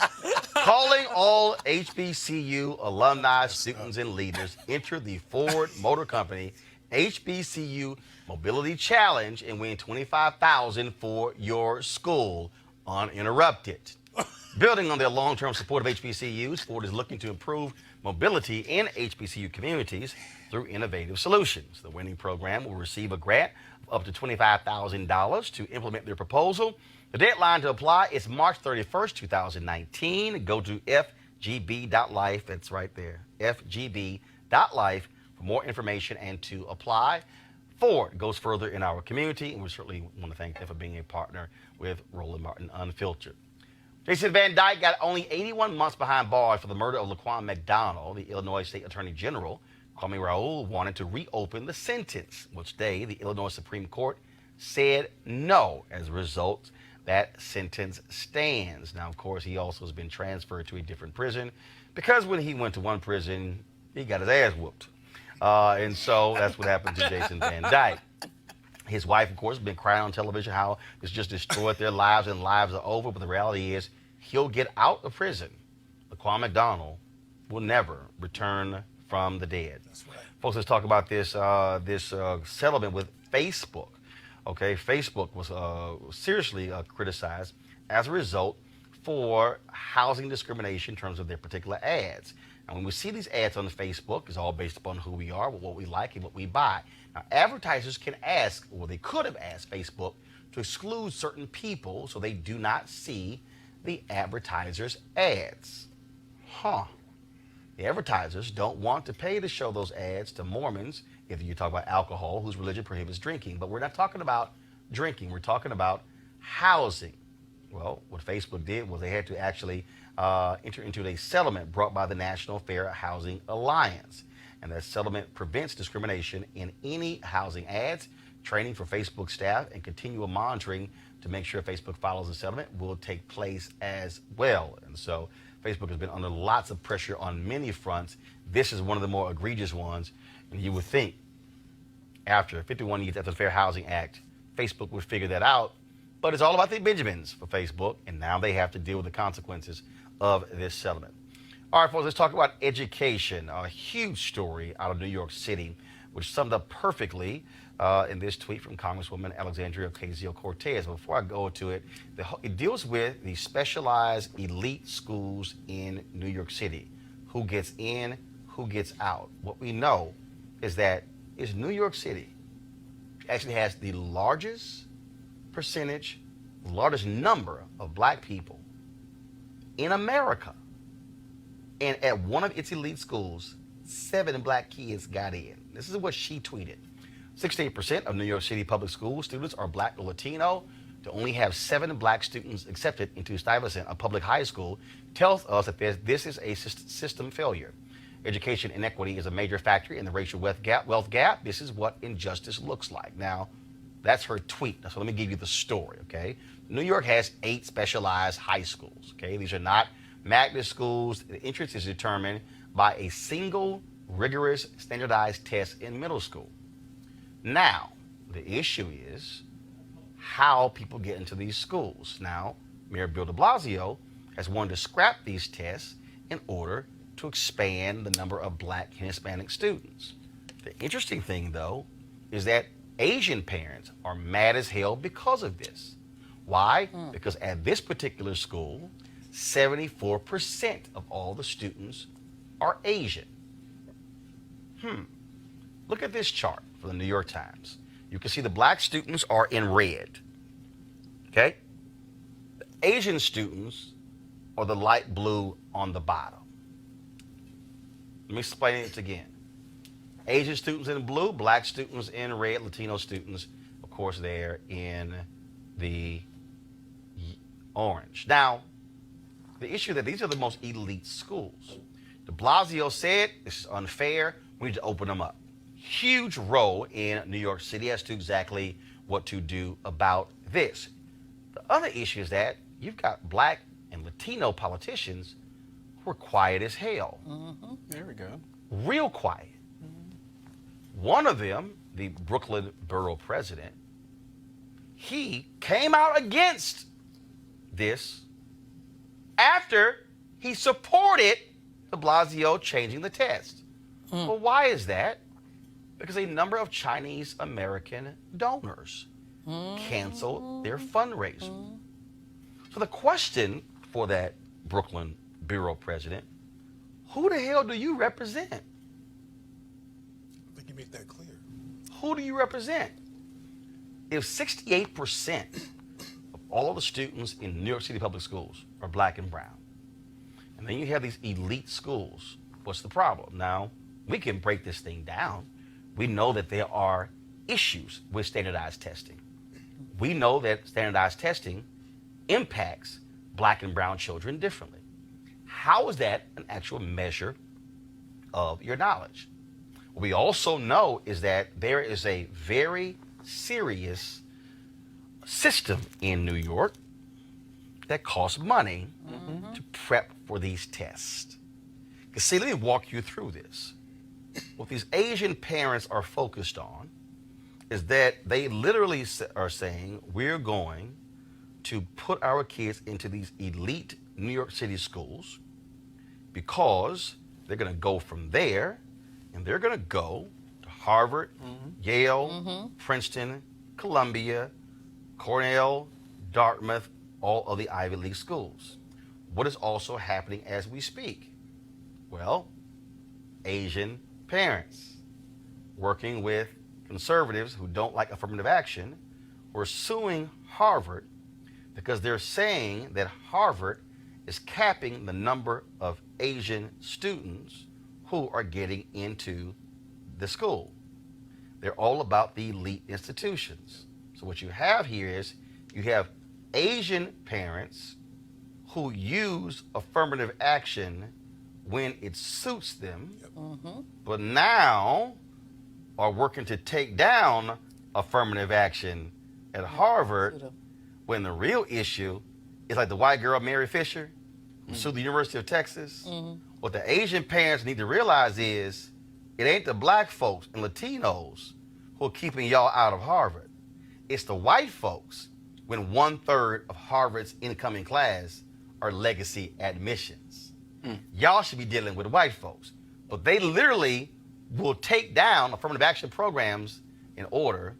Calling all HBCU alumni, students, and leaders, enter the Ford Motor Company HBCU Mobility Challenge and win $25,000 for your school uninterrupted. Building on their long-term support of HBCUs, Ford is looking to improve mobility in HBCU communities through innovative solutions. The winning program will receive a grant of up to $25,000 to implement their proposal. The deadline to apply is March 31st, 2019. Go to FGB.Life. That's right there. FGB.Life for more information and to apply. Ford goes further in our community, and we certainly want to thank them for being a partner with Roland Martin Unfiltered. Jason Van Dyke got only 81 months behind bars for the murder of Laquan McDonald. The Illinois State Attorney General, Kwame Raoul, wanted to reopen the sentence, which today the Illinois Supreme Court said no. As a result, that sentence stands. Now, of course, he also has been transferred to a different prison because when he went to one prison, he got his ass whooped. And so that's what happened to Jason Van Dyke. His wife, of course, has been crying on television how it's just destroyed their lives and lives are over. But the reality is he'll get out of prison. Laquan McDonald will never return from the dead. That's right. Folks, let's talk about this settlement with Facebook. Okay, Facebook was seriously criticized as a result for housing discrimination in terms of their particular ads. And when we see these ads on Facebook, it's all based upon who we are, what we like, and what we buy. Now, advertisers can ask, or they could have asked Facebook to exclude certain people so they do not see the advertisers' ads. The advertisers don't want to pay to show those ads to Mormons, if you talk about alcohol, whose religion prohibits drinking. But we're not talking about drinking. We're talking about housing. Well, what Facebook did was they had to actually enter into a settlement brought by the National Fair Housing Alliance. And that settlement prevents discrimination in any housing ads. Training for Facebook staff and continual monitoring to make sure Facebook follows the settlement will take place as well. And so Facebook has been under lots of pressure on many fronts. This is one of the more egregious ones. And you would think after 51 years after the Fair Housing Act, Facebook would figure that out. But it's all about the Benjamins for Facebook, and now they have to deal with the consequences of this settlement. All right, folks, let's talk about education. A huge story out of New York City, which summed up perfectly in this tweet from Congresswoman Alexandria Ocasio-Cortez. Before I go to it, it deals with the specialized elite schools in New York City. Who gets in, who gets out. What we know is that New York City actually has the largest percentage, largest number of black people in America. And at one of its elite schools, 7 black kids got in. This is what she tweeted. 68% of New York City public school students are black or Latino. To only have 7 black students accepted into Stuyvesant, a public high school, tells us that this is a system failure. Education inequity is a major factor in the racial wealth gap. This is what injustice looks like. Now, that's her tweet. So let me give you the story, okay? New York has 8 specialized high schools, okay? These are not magnet schools. The entrance is determined by a single rigorous standardized test in middle school. Now, the issue is how people get into these schools. Now, Mayor Bill de Blasio has wanted to scrap these tests in order to expand the number of black and Hispanic students. The interesting thing, though, is that Asian parents are mad as hell because of this. Why? Because at this particular school, 74% of all the students are Asian. Look at this chart from the New York Times. You can see the black students are in red, okay? The Asian students are the light blue on the bottom. Let me explain it again. Asian students in blue, black students in red, Latino students, of course, they're in the orange. Now, the issue that these are the most elite schools. De Blasio said this is unfair. We need to open them up. Huge role in New York City as to exactly what to do about this. The other issue is that you've got black and Latino politicians who are quiet as hell. There we go. Real quiet. One of them, the Brooklyn borough president, he came out against this after he supported de Blasio changing the test. Well, why is that? Because a number of Chinese American donors canceled their fundraiser. So the question for that Brooklyn bureau president, who the hell do you represent? I think you make that clear. Who do you represent? If 68% of all the students in New York City public schools are black and brown, and then you have these elite schools, what's the problem? Now, we can break this thing down. We know that there are issues with standardized testing. We know that standardized testing impacts black and brown children differently. How is that an actual measure of your knowledge? What we also know is that there is a very serious system in New York that costs money to prep for these tests. Because see, let me walk you through this. What these Asian parents are focused on is that they literally are saying, we're going to put our kids into these elite New York City schools because they're going to go from there and they're going to go to Harvard, Yale, Princeton, Columbia, Cornell, Dartmouth, all of the Ivy League schools. What is also happening as we speak? Well, Asian parents working with conservatives who don't like affirmative action were suing Harvard because they're saying that Harvard is capping the number of Asian students who are getting into the school. They're all about the elite institutions. So what you have here is you have Asian parents who use affirmative action when it suits them, but now are working to take down affirmative action at Harvard when the real issue is like the white girl Mary Fisher who sued the University of Texas. What the Asian parents need to realize is it ain't the black folks and Latinos who are keeping y'all out of Harvard. It's the white folks when 1/3 of Harvard's incoming class are legacy admissions. Y'all should be dealing with white folks. But they literally will take down affirmative action programs in order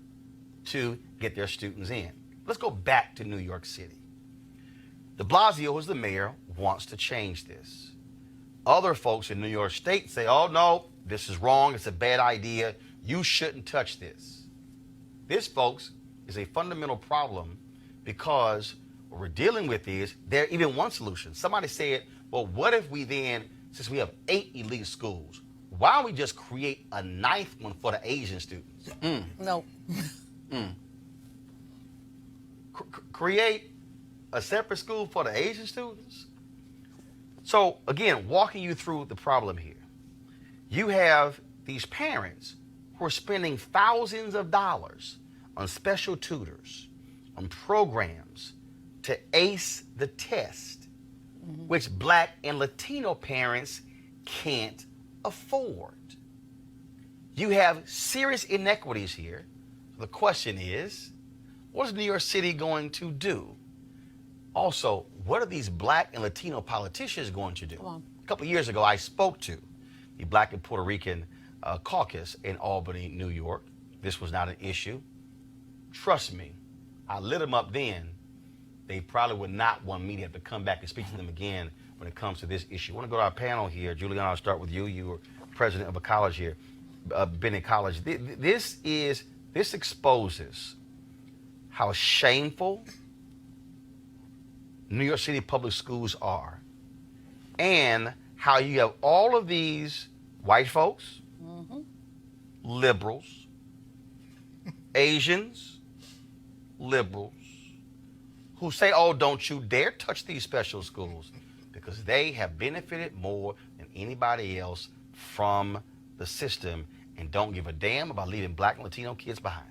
to get their students in. Let's go back to New York City. De Blasio, who's the mayor, wants to change this. Other folks in New York State say, oh no, this is wrong, it's a bad idea, you shouldn't touch this. This, folks, is a fundamental problem because what we're dealing with is there even one solution. Somebody said, well, what if we then, since we have 8 elite schools, why don't we just create a 9th one for the Asian students? No. Create a separate school for the Asian students? So, again, walking you through the problem here. You have these parents who are spending thousands of dollars on special tutors, on programs to ace the test, which Black and Latino parents can't afford. You have serious inequities here. The question is, what is New York City going to do? Also, what are these Black and Latino politicians going to do? A couple of years ago, I spoke to the Black and Puerto Rican caucus in Albany, New York. This was not an issue. Trust me, I lit them up then. They probably would not want me to have to come back and speak to them again when it comes to this issue. I want to go to our panel here. Juliana, I'll start with you. You were president of a college here, Bennett College. This exposes how shameful New York City public schools are, and how you have all of these white folks, liberals, Asians, liberals, who say, oh, don't you dare touch these special schools because they have benefited more than anybody else from the system and don't give a damn about leaving Black and Latino kids behind.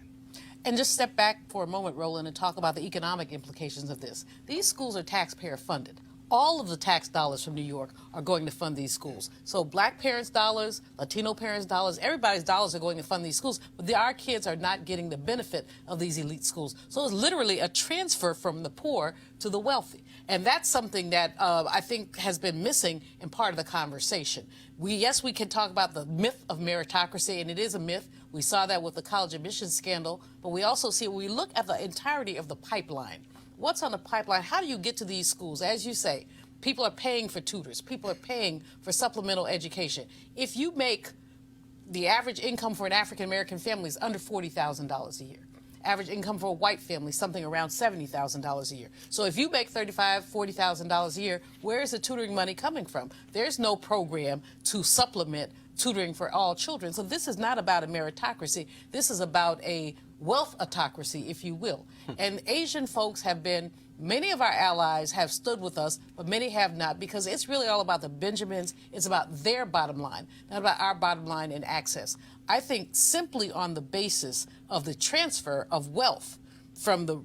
And just step back for a moment, Roland, and talk about the economic implications of this. These schools are taxpayer funded. All of the tax dollars from New York are going to fund these schools. So Black parents' dollars, Latino parents' dollars, everybody's dollars are going to fund these schools, but our kids are not getting the benefit of these elite schools. So it's literally a transfer from the poor to the wealthy. And that's something that I think has been missing in part of the conversation. Yes, we can talk about the myth of meritocracy, and it is a myth. We saw that with the college admissions scandal, but we also see, when we look at the entirety of the pipeline, what's on the pipeline? How do you get to these schools? As you say, people are paying for tutors. People are paying for supplemental education. If you make the average income for an African-American family is under $40,000 a year. Average income for a white family, something around $70,000 a year. So if you make $35,000, $40,000 a year, where is the tutoring money coming from? There's no program to supplement tutoring for all children. So this is not about a meritocracy. This is about a wealth autocracy, if you will. And Asian folks have been, many of our allies have stood with us, but many have not, because it's really all about the Benjamins. It's about their bottom line, not about our bottom line in access. I think simply on the basis of the transfer of wealth from the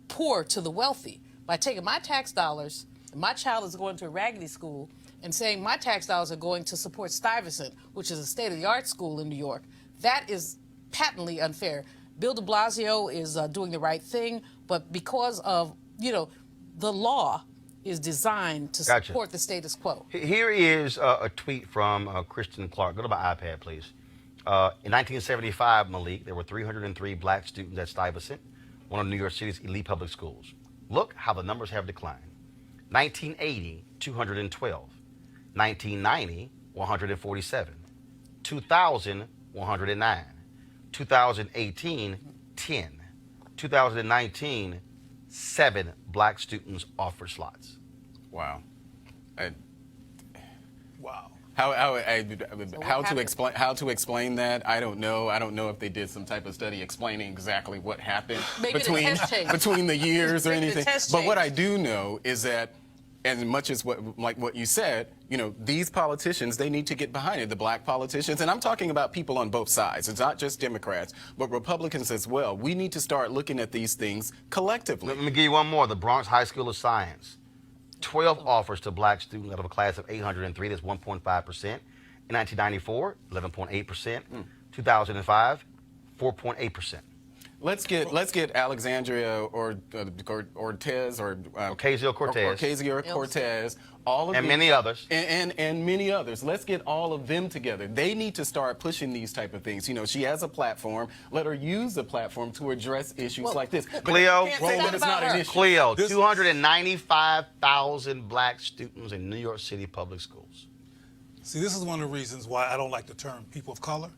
poor to the wealthy, by taking my tax dollars, and my child is going to a raggedy school, and saying my tax dollars are going to support Stuyvesant, which is a state-of-the-art school in New York, that is patently unfair. Bill de Blasio is doing the right thing, but because of, the law is designed to support the status quo. Here is a tweet from Kristen Clark. Go to my iPad, please. In 1975, Malik, there were 303 Black students at Stuyvesant, one of New York City's elite public schools. Look how the numbers have declined. 1980, 212. 1990, 147. 2000, 109. 2018, 10. 2019, 7 Black students offered slots. Wow. Wow. How to explain that? I don't know. I don't know if they did some type of study explaining exactly what happened between the years or anything. But what I do know is that, as much as what you said, these politicians, they need to get behind it, the Black politicians. And I'm talking about people on both sides. It's not just Democrats, but Republicans as well. We need to start looking at these things collectively. Let me give you one more. The Bronx High School of Science. 12 offers to Black students out of a class of 803. That's 1.5%. In 1994, 11.8%. 2005, 4.8%. Let's get Alexandria or Ortez or Ocasio-Cortez. Ocasio-Cortez, all of and these, many others, and many others. Let's get all of them together. They need to start pushing these type of things. You know, she has a platform. Let her use the platform to address issues like this. Cleo, it's not an issue. Cleo, 295,000 black students in New York City public schools. See, this is one of the reasons why I don't like the term people of color.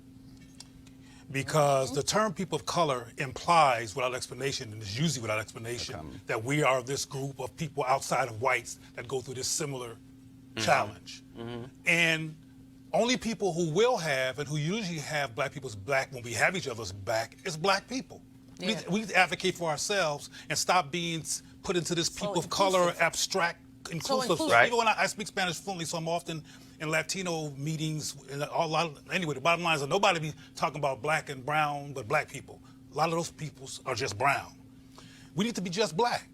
Because the term people of color implies, without explanation, and it's usually without explanation, that we are this group of people outside of whites that go through this similar challenge. And only people who will have, and who usually have black people's back when we have each other's back, is black people. Yeah. We advocate for ourselves and stop being put into this people of color abstract inclusive. Right. Even when I speak Spanish fluently, so I'm often in Latino meetings. Anyway, the bottom line is that nobody be talking about black and brown, but black people. A lot of those people are just brown. We need to be just black.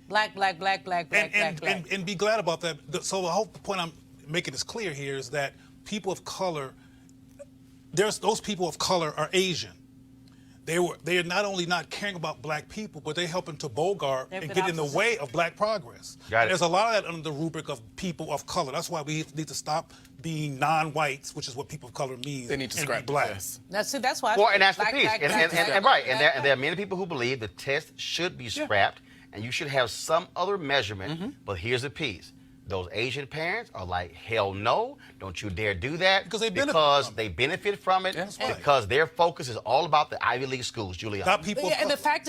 Black. And be glad about that. So the whole point I'm making is clear here is that people of color, those people of color are Asian. They are not only not caring about black people, but they're helping to bogart and get in the way of black progress. There's a lot of that under the rubric of people of color. That's why we need to stop being non-whites, which is what people of color means. They need to and scrap be black. That's why. Well, and that's the piece. Black, And there are many people who believe the test should be scrapped and you should have some other measurement. But here's the piece. Those Asian parents are like, hell no, don't you dare do that. Because they benefit from it. Because their focus is all about the Ivy League schools, Juliana. And the fact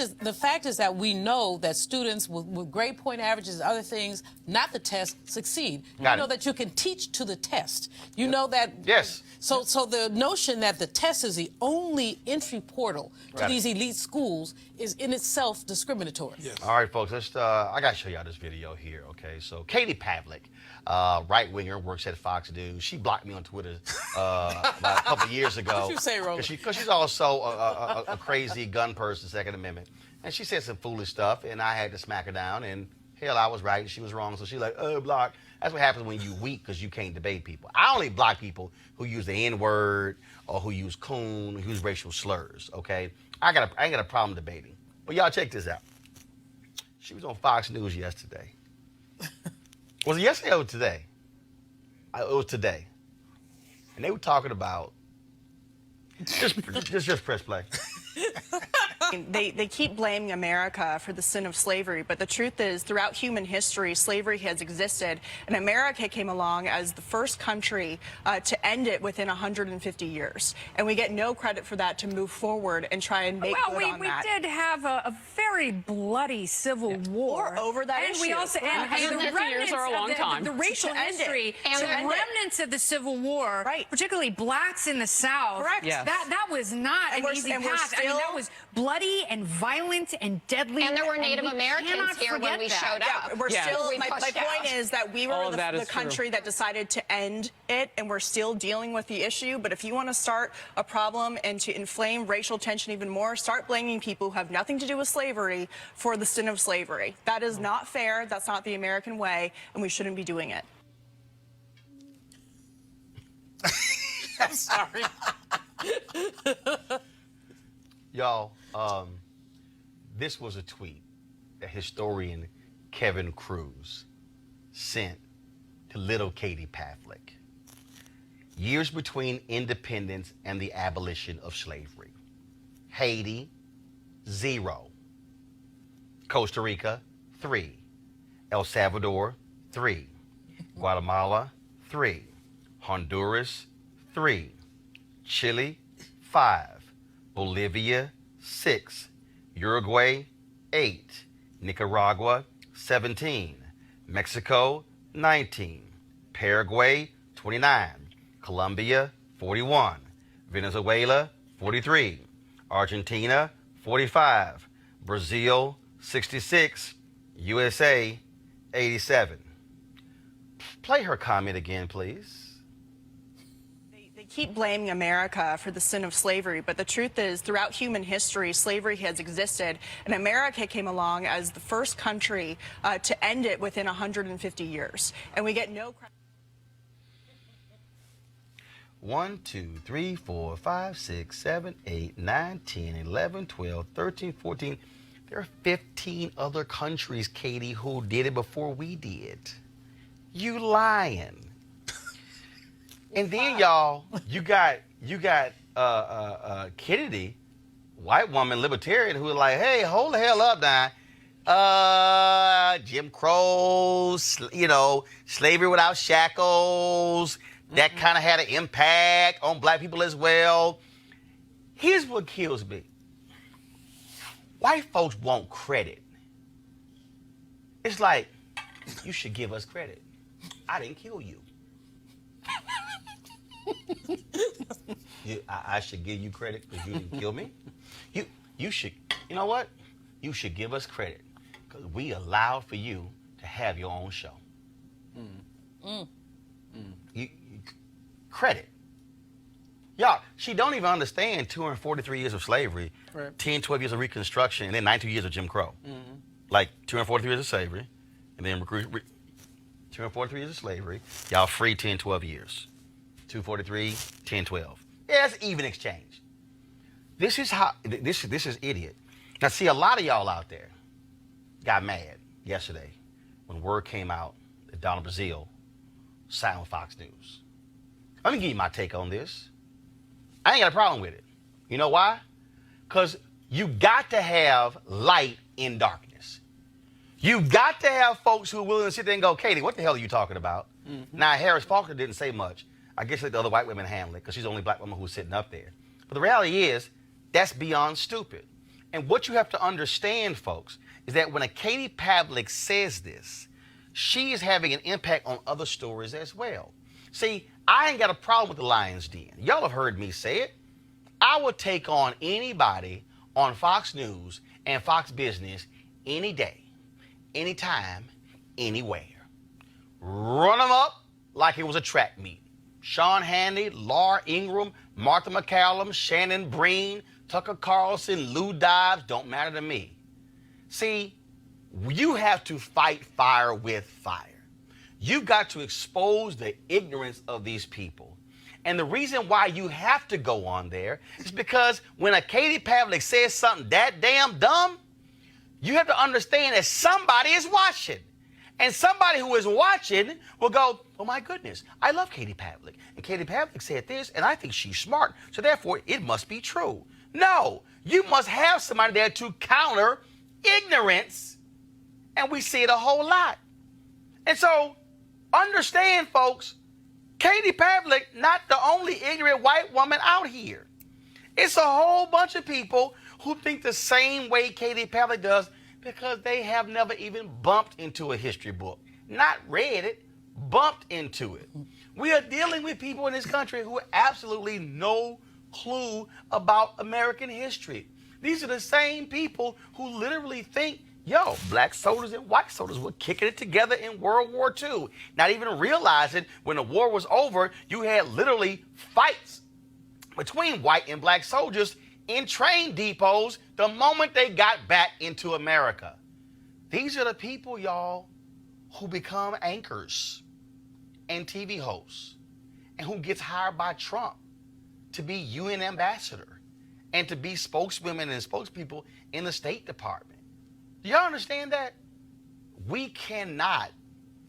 is that we know that students with grade point averages and other things, not the test, succeed. You know that you can teach to the test. You know that. Yes. So the notion that the test is the only entry portal to these elite schools is in itself discriminatory. Yes. All right, folks, let's. I got to show y'all this video here, okay? So Katie Pavlik, right-winger, works at Fox News. She blocked me on Twitter about a couple of years ago. What'd you say, Roland? Because she's also a crazy gun person, Second Amendment. And she said some foolish stuff, and I had to smack her down. And, hell, I was right, and she was wrong. So she's like, block. That's what happens when you weak because you can't debate people. I only block people who use the N-word or who use coon, who use racial slurs, okay? I ain't got a problem debating. But y'all check this out. She was on Fox News yesterday. Was it yesterday or today? It was today. And they were talking about, just press play. They keep blaming America for the sin of slavery, but the truth is, throughout human history, slavery has existed, and America came along as the first country to end it within 150 years. And we get no credit for that to move forward and try and make good on that. We did have a very bloody civil war. We're over that and issue. We also, and the 150 years are a long time. The racial history, the remnants of the Civil War, particularly blacks in the South. Correct. Yes. That was not an easy path. I mean, that was bloody and violent and deadly. And there were Native Americans here when we showed up. We're still, my point is that we were the country that decided to end it, and we're still dealing with the issue. But if you want to start a problem and to inflame racial tension even more, start blaming people who have nothing to do with slavery for the sin of slavery. That is not fair. That's not the American way, and we shouldn't be doing it. I'm sorry. Y'all, this was a tweet that historian Kevin Cruz sent to little Katie Pavlik. Years between independence and the abolition of slavery. Haiti, 0. Costa Rica, 3. El Salvador, 3. Guatemala, 3. Honduras, 3. Chile, 5. Bolivia, 6. Uruguay, 8. Nicaragua, 17. Mexico, 19. Paraguay, 29. Colombia, 41. Venezuela, 43. Argentina, 45. Brazil, 66. USA, 87. Play her comment again, please. They keep blaming America for the sin of slavery, but the truth is, throughout human history, slavery has existed, and America came along as the first country to end it within 150 years. And we get no credit. 1, 2, 3, 4, 5, 6, 7, 8, 9, 10, 11, 12, 13, 14. There are 15 other countries, Katie, who did it before we did. You lying. And then, y'all, you got Kennedy, white woman, libertarian, who was like, hey, hold the hell up now. Jim Crow, slavery without shackles, that kind of had an impact on black people as well. Here's what kills me. White folks want credit. It's like, you should give us credit. I didn't kill you. I should give you credit because you didn't kill me. You should, you know what? You should give us credit because we allowed for you to have your own show. Credit. Y'all, she don't even understand 243 years of slavery, right. 10, 12 years of Reconstruction, and then 92 years of Jim Crow. Like 243 years of slavery, and then 243 years of slavery. Y'all free 10, 12 years. 243, 10, 12. Yeah, it's even exchange. This is idiot. Now, see, a lot of y'all out there got mad yesterday when word came out that Donald Brazile signed with Fox News. Let me give you my take on this. I ain't got a problem with it. You know why? Because you got to have light in darkness. You got to have folks who are willing to sit there and go, Katie, what the hell are you talking about? Now, Harris Faulkner didn't say much. I guess let the other white women handle it because she's the only black woman who's sitting up there. But the reality is, that's beyond stupid. And what you have to understand, folks, is that when a Katie Pavlik says this, she is having an impact on other stories as well. See, I ain't got a problem with the Lion's Den. Y'all have heard me say it. I would take on anybody on Fox News and Fox Business any day, anytime, anywhere. Run them up like it was a track meet. Sean Hannity, Laura Ingraham, Martha McCallum, Shannon Breen, Tucker Carlson, Lou Dobbs, don't matter to me. See, you have to fight fire with fire. You've got to expose the ignorance of these people. And the reason why you have to go on there is because when a Katie Pavlik says something that damn dumb, you have to understand that somebody is watching. And somebody who is watching will go, oh my goodness, I love Katie Pavlik. And Katie Pavlik said this, and I think she's smart, so therefore it must be true. No, you must have somebody there to counter ignorance, and we see it a whole lot. And so, understand, folks, Katie Pavlik, not the only ignorant white woman out here. It's a whole bunch of people who think the same way Katie Pavlik does because they have never even bumped into a history book. Not read it, bumped into it. We are dealing with people in this country who have absolutely no clue about American history. These are the same people who literally think, yo, black soldiers and white soldiers were kicking it together in World War II. Not even realizing when the war was over, you had literally fights between white and black soldiers in train depots the moment they got back into America. These are the people, y'all, who become anchors and TV hosts and who gets hired by Trump to be UN ambassador and to be spokeswomen and spokespeople in the State Department. Do y'all understand that? We cannot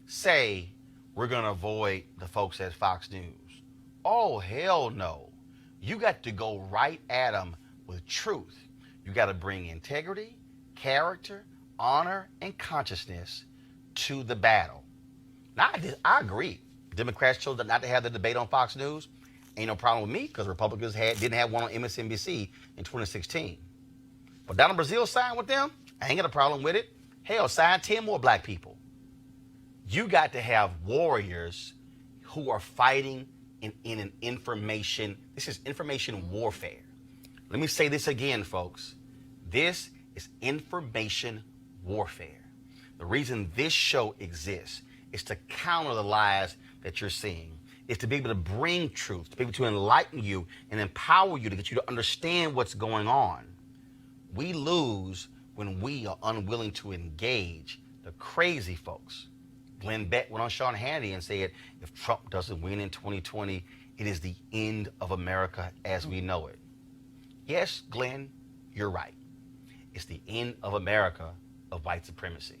say we're going to avoid the folks at Fox News. Oh, hell no. You got to go right at them with truth. You got to bring integrity, character, honor, and consciousness to the battle. Now, I agree. Democrats chose not to have the debate on Fox News. Ain't no problem with me because Republicans didn't have one on MSNBC in 2016. But Donald Brazile signed with them. I ain't got a problem with it. Hell, sign 10 more black people. You got to have warriors who are fighting in an information. This is information warfare. Let me say this again, folks. This is information warfare. The reason this show exists is to counter the lies that you're seeing. Is to be able to bring truth, to be able to enlighten you and empower you to get you to understand what's going on. We lose when we are unwilling to engage the crazy folks. Glenn Beck went on Sean Hannity and said, if Trump doesn't win in 2020, It is the end of America as we know it. Yes, Glenn, you're right. It's the end of America of white supremacy.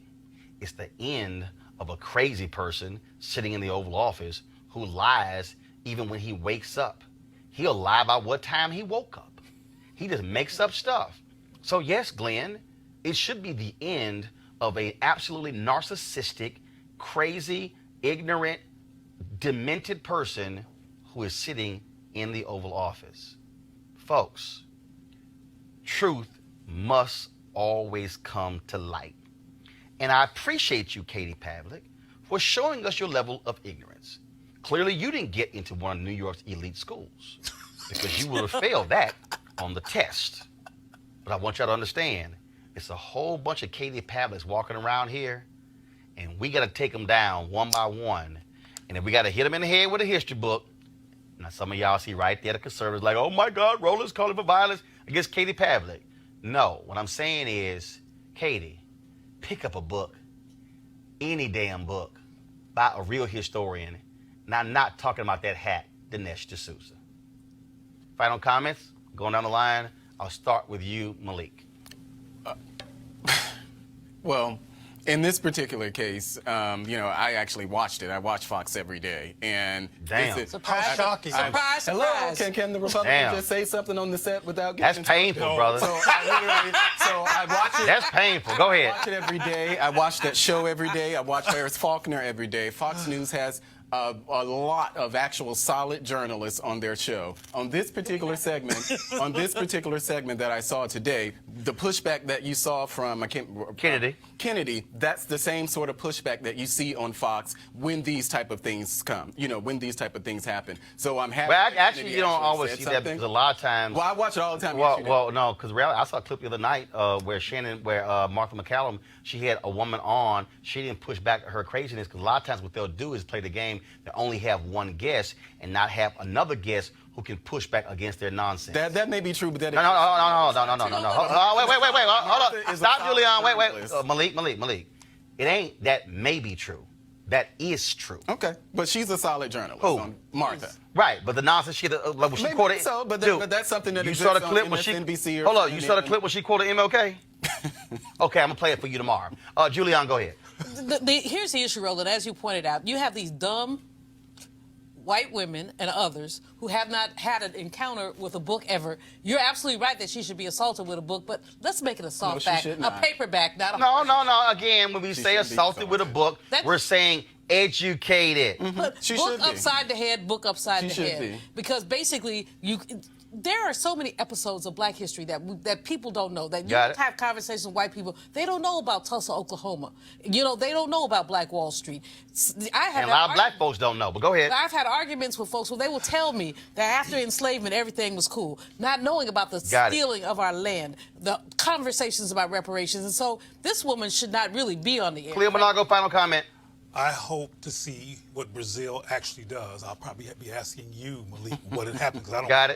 It's the end of a crazy person sitting in the Oval Office who lies even when he wakes up. He'll lie about what time he woke up. He just makes up stuff. So yes, Glenn, it should be the end of an absolutely narcissistic, crazy, ignorant, demented person who is sitting in the Oval Office. Folks, truth must always come to light. And I appreciate you, Katie Pavlik, for showing us your level of ignorance. Clearly, you didn't get into one of New York's elite schools because you would have failed that on the test. But I want y'all to understand, it's a whole bunch of Katie Pavliks walking around here, and we got to take them down one by one. And if we got to hit them in the head with a history book, now some of y'all see right there the conservatives like, oh my God, Roland's calling for violence against Katie Pavlik. No, what I'm saying is, Katie, pick up a book, any damn book, by a real historian. And I'm not talking about that hack, Dinesh D'Souza. Final comments? Going down the line, I'll start with you, Malik. Well, in this particular case, I actually watched it. I watch Fox every day, and damn, surprise, shocking! Surprise, hello, surprise. can the Republican just say something on the set without getting? That's painful, brother. So I watch it. That's painful. Go ahead. I watch it every day. I watch that show every day. I watch Harris Faulkner every day. Fox News has a lot of actual solid journalists on their show. On this particular segment, that I saw today, the pushback that you saw from Kennedy, that's the same sort of pushback that you see on Fox when these type of things come. When these type of things happen. So I'm happy. Well, actually, you don't always see that because a lot of times. Well, I watch it all the time. Well, no, because I saw a clip the other night where Martha McCallum, she had a woman on. She didn't push back her craziness because a lot of times what they'll do is play the game. They only have one guest and not have another guest who can push back against their nonsense. That may be true, but that no. Wait. Hold on. Stop, Julian. Wait. Malik. It ain't that may be true. That is true. Okay, but she's a solid journalist. Who? Martha. Right, but the nonsense she quoted. So, but that's something that you saw the clip when MSNBC. Hold on, you saw the clip when she quoted MLK? Okay, I'm gonna play it for you tomorrow. Julian, go ahead. Here's the issue, Roland. As you pointed out, you have these dumb white women and others who have not had an encounter with a book ever. You're absolutely right that she should be assaulted with a book, but let's make it a softback, a paperback, not a No. Again, when we say assaulted with a book, we're saying educated. But book upside the head, book upside the head. Because basically, there are so many episodes of Black history that people don't know. That you have conversations with white people. They don't know about Tulsa, Oklahoma. They don't know about Black Wall Street. And a lot of Black folks don't know, but go ahead. I've had arguments with folks where they will tell me that after enslavement, everything was cool, not knowing about the stealing of our land, the conversations about reparations. And so this woman should not really be on the air. Cleo Monago, final comment. I hope to see what Brazil actually does. I'll probably be asking you, Malik, what had happened because I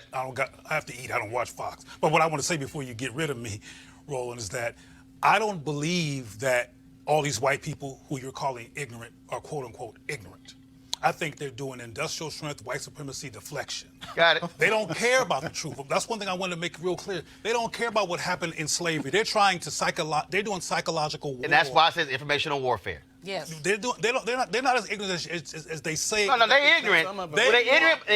have to eat. I don't watch Fox. But what I want to say before you get rid of me, Roland, is that I don't believe that all these white people who you're calling ignorant are quote unquote ignorant. I think they're doing industrial strength, white supremacy deflection. Got it. They don't care about the truth. That's one thing I want to make real clear. They don't care about what happened in slavery. They're trying to they're doing psychological war. And that's why it says informational warfare. Yes. They're not as ignorant as they say. No, they're ignorant. They're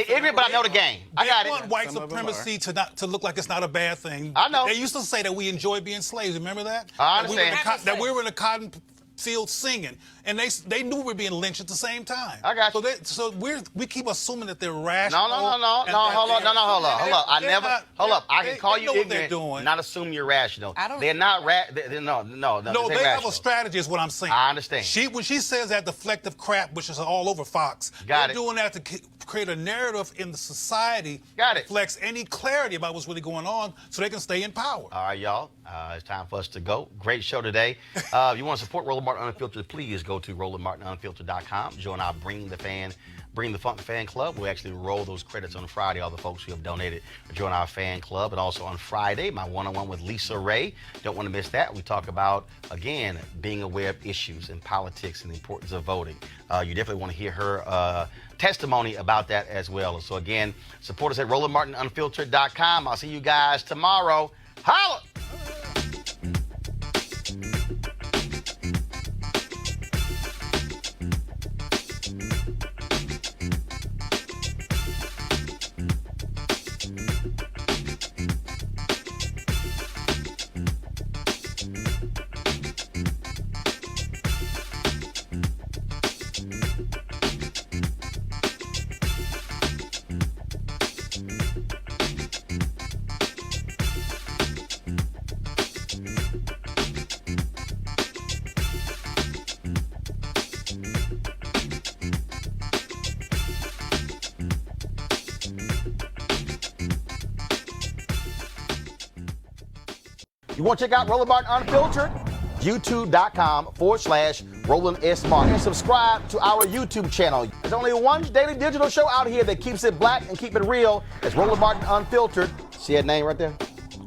ignorant, but I know the game. I got it. They want white supremacy to look like it's not a bad thing. I know. They used to say that we enjoy being slaves. Remember that? I understand. That we were in the cotton field singing, and they knew we were being lynched at the same time. I got you. So we keep assuming that they're rational. No. Hold up. I can call you ignorant, not assume you're rational. They're not No, they have a strategy, is what I'm saying. I understand. When she says that deflective crap, which is all over Fox, they're doing that to create a narrative in the society that reflects any clarity about what's really going on, so they can stay in power. All right, y'all. It's time for us to go. Great show today. If you want to support Roland Martin Unfiltered, please go to RolandMartinUnfiltered.com. Join our Bring the Funk fan club. We actually roll those credits on Friday, all the folks who have donated to join our fan club. And also on Friday, my one-on-one with Lisa Ray. Don't want to miss that. We talk about, again, being aware of issues in politics and the importance of voting. You definitely want to hear her testimony about that as well. So again, support us at RolandMartinUnfiltered.com. I'll see you guys tomorrow. Holla! You want to check out Roland Martin Unfiltered? YouTube.com/Roland S. Martin. And subscribe to our YouTube channel. There's only one daily digital show out here that keeps it black and keep it real. It's Roland Martin Unfiltered. See that name right there?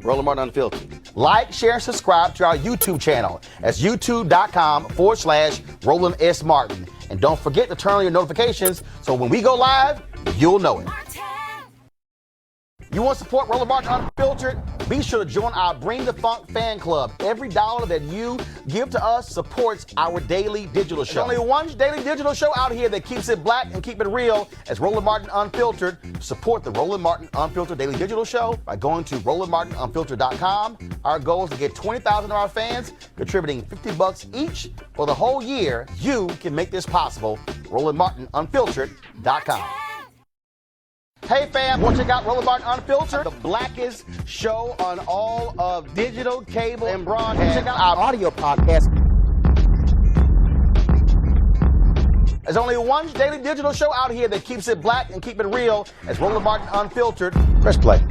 Roland Martin Unfiltered. Like, share, and subscribe to our YouTube channel. That's YouTube.com/Roland S. Martin. And don't forget to turn on your notifications so when we go live, you'll know it. You want to support Roland Martin Unfiltered? Be sure to join our Bring the Funk fan club. Every dollar that you give to us supports our daily digital show. There's only one daily digital show out here that keeps it black and keep it real. It's Roland Martin Unfiltered. Support the Roland Martin Unfiltered daily digital show by going to RolandMartinUnfiltered.com. Our goal is to get 20,000 of our fans contributing $50 each for the whole year. You can make this possible. RolandMartinUnfiltered.com. Hey fam, want to check out Roland Martin Unfiltered? The blackest show on all of digital, cable, and broadcast. Check out our audio podcast. There's only one daily digital show out here that keeps it black and keep it real. It's Roland Martin Unfiltered. Press play.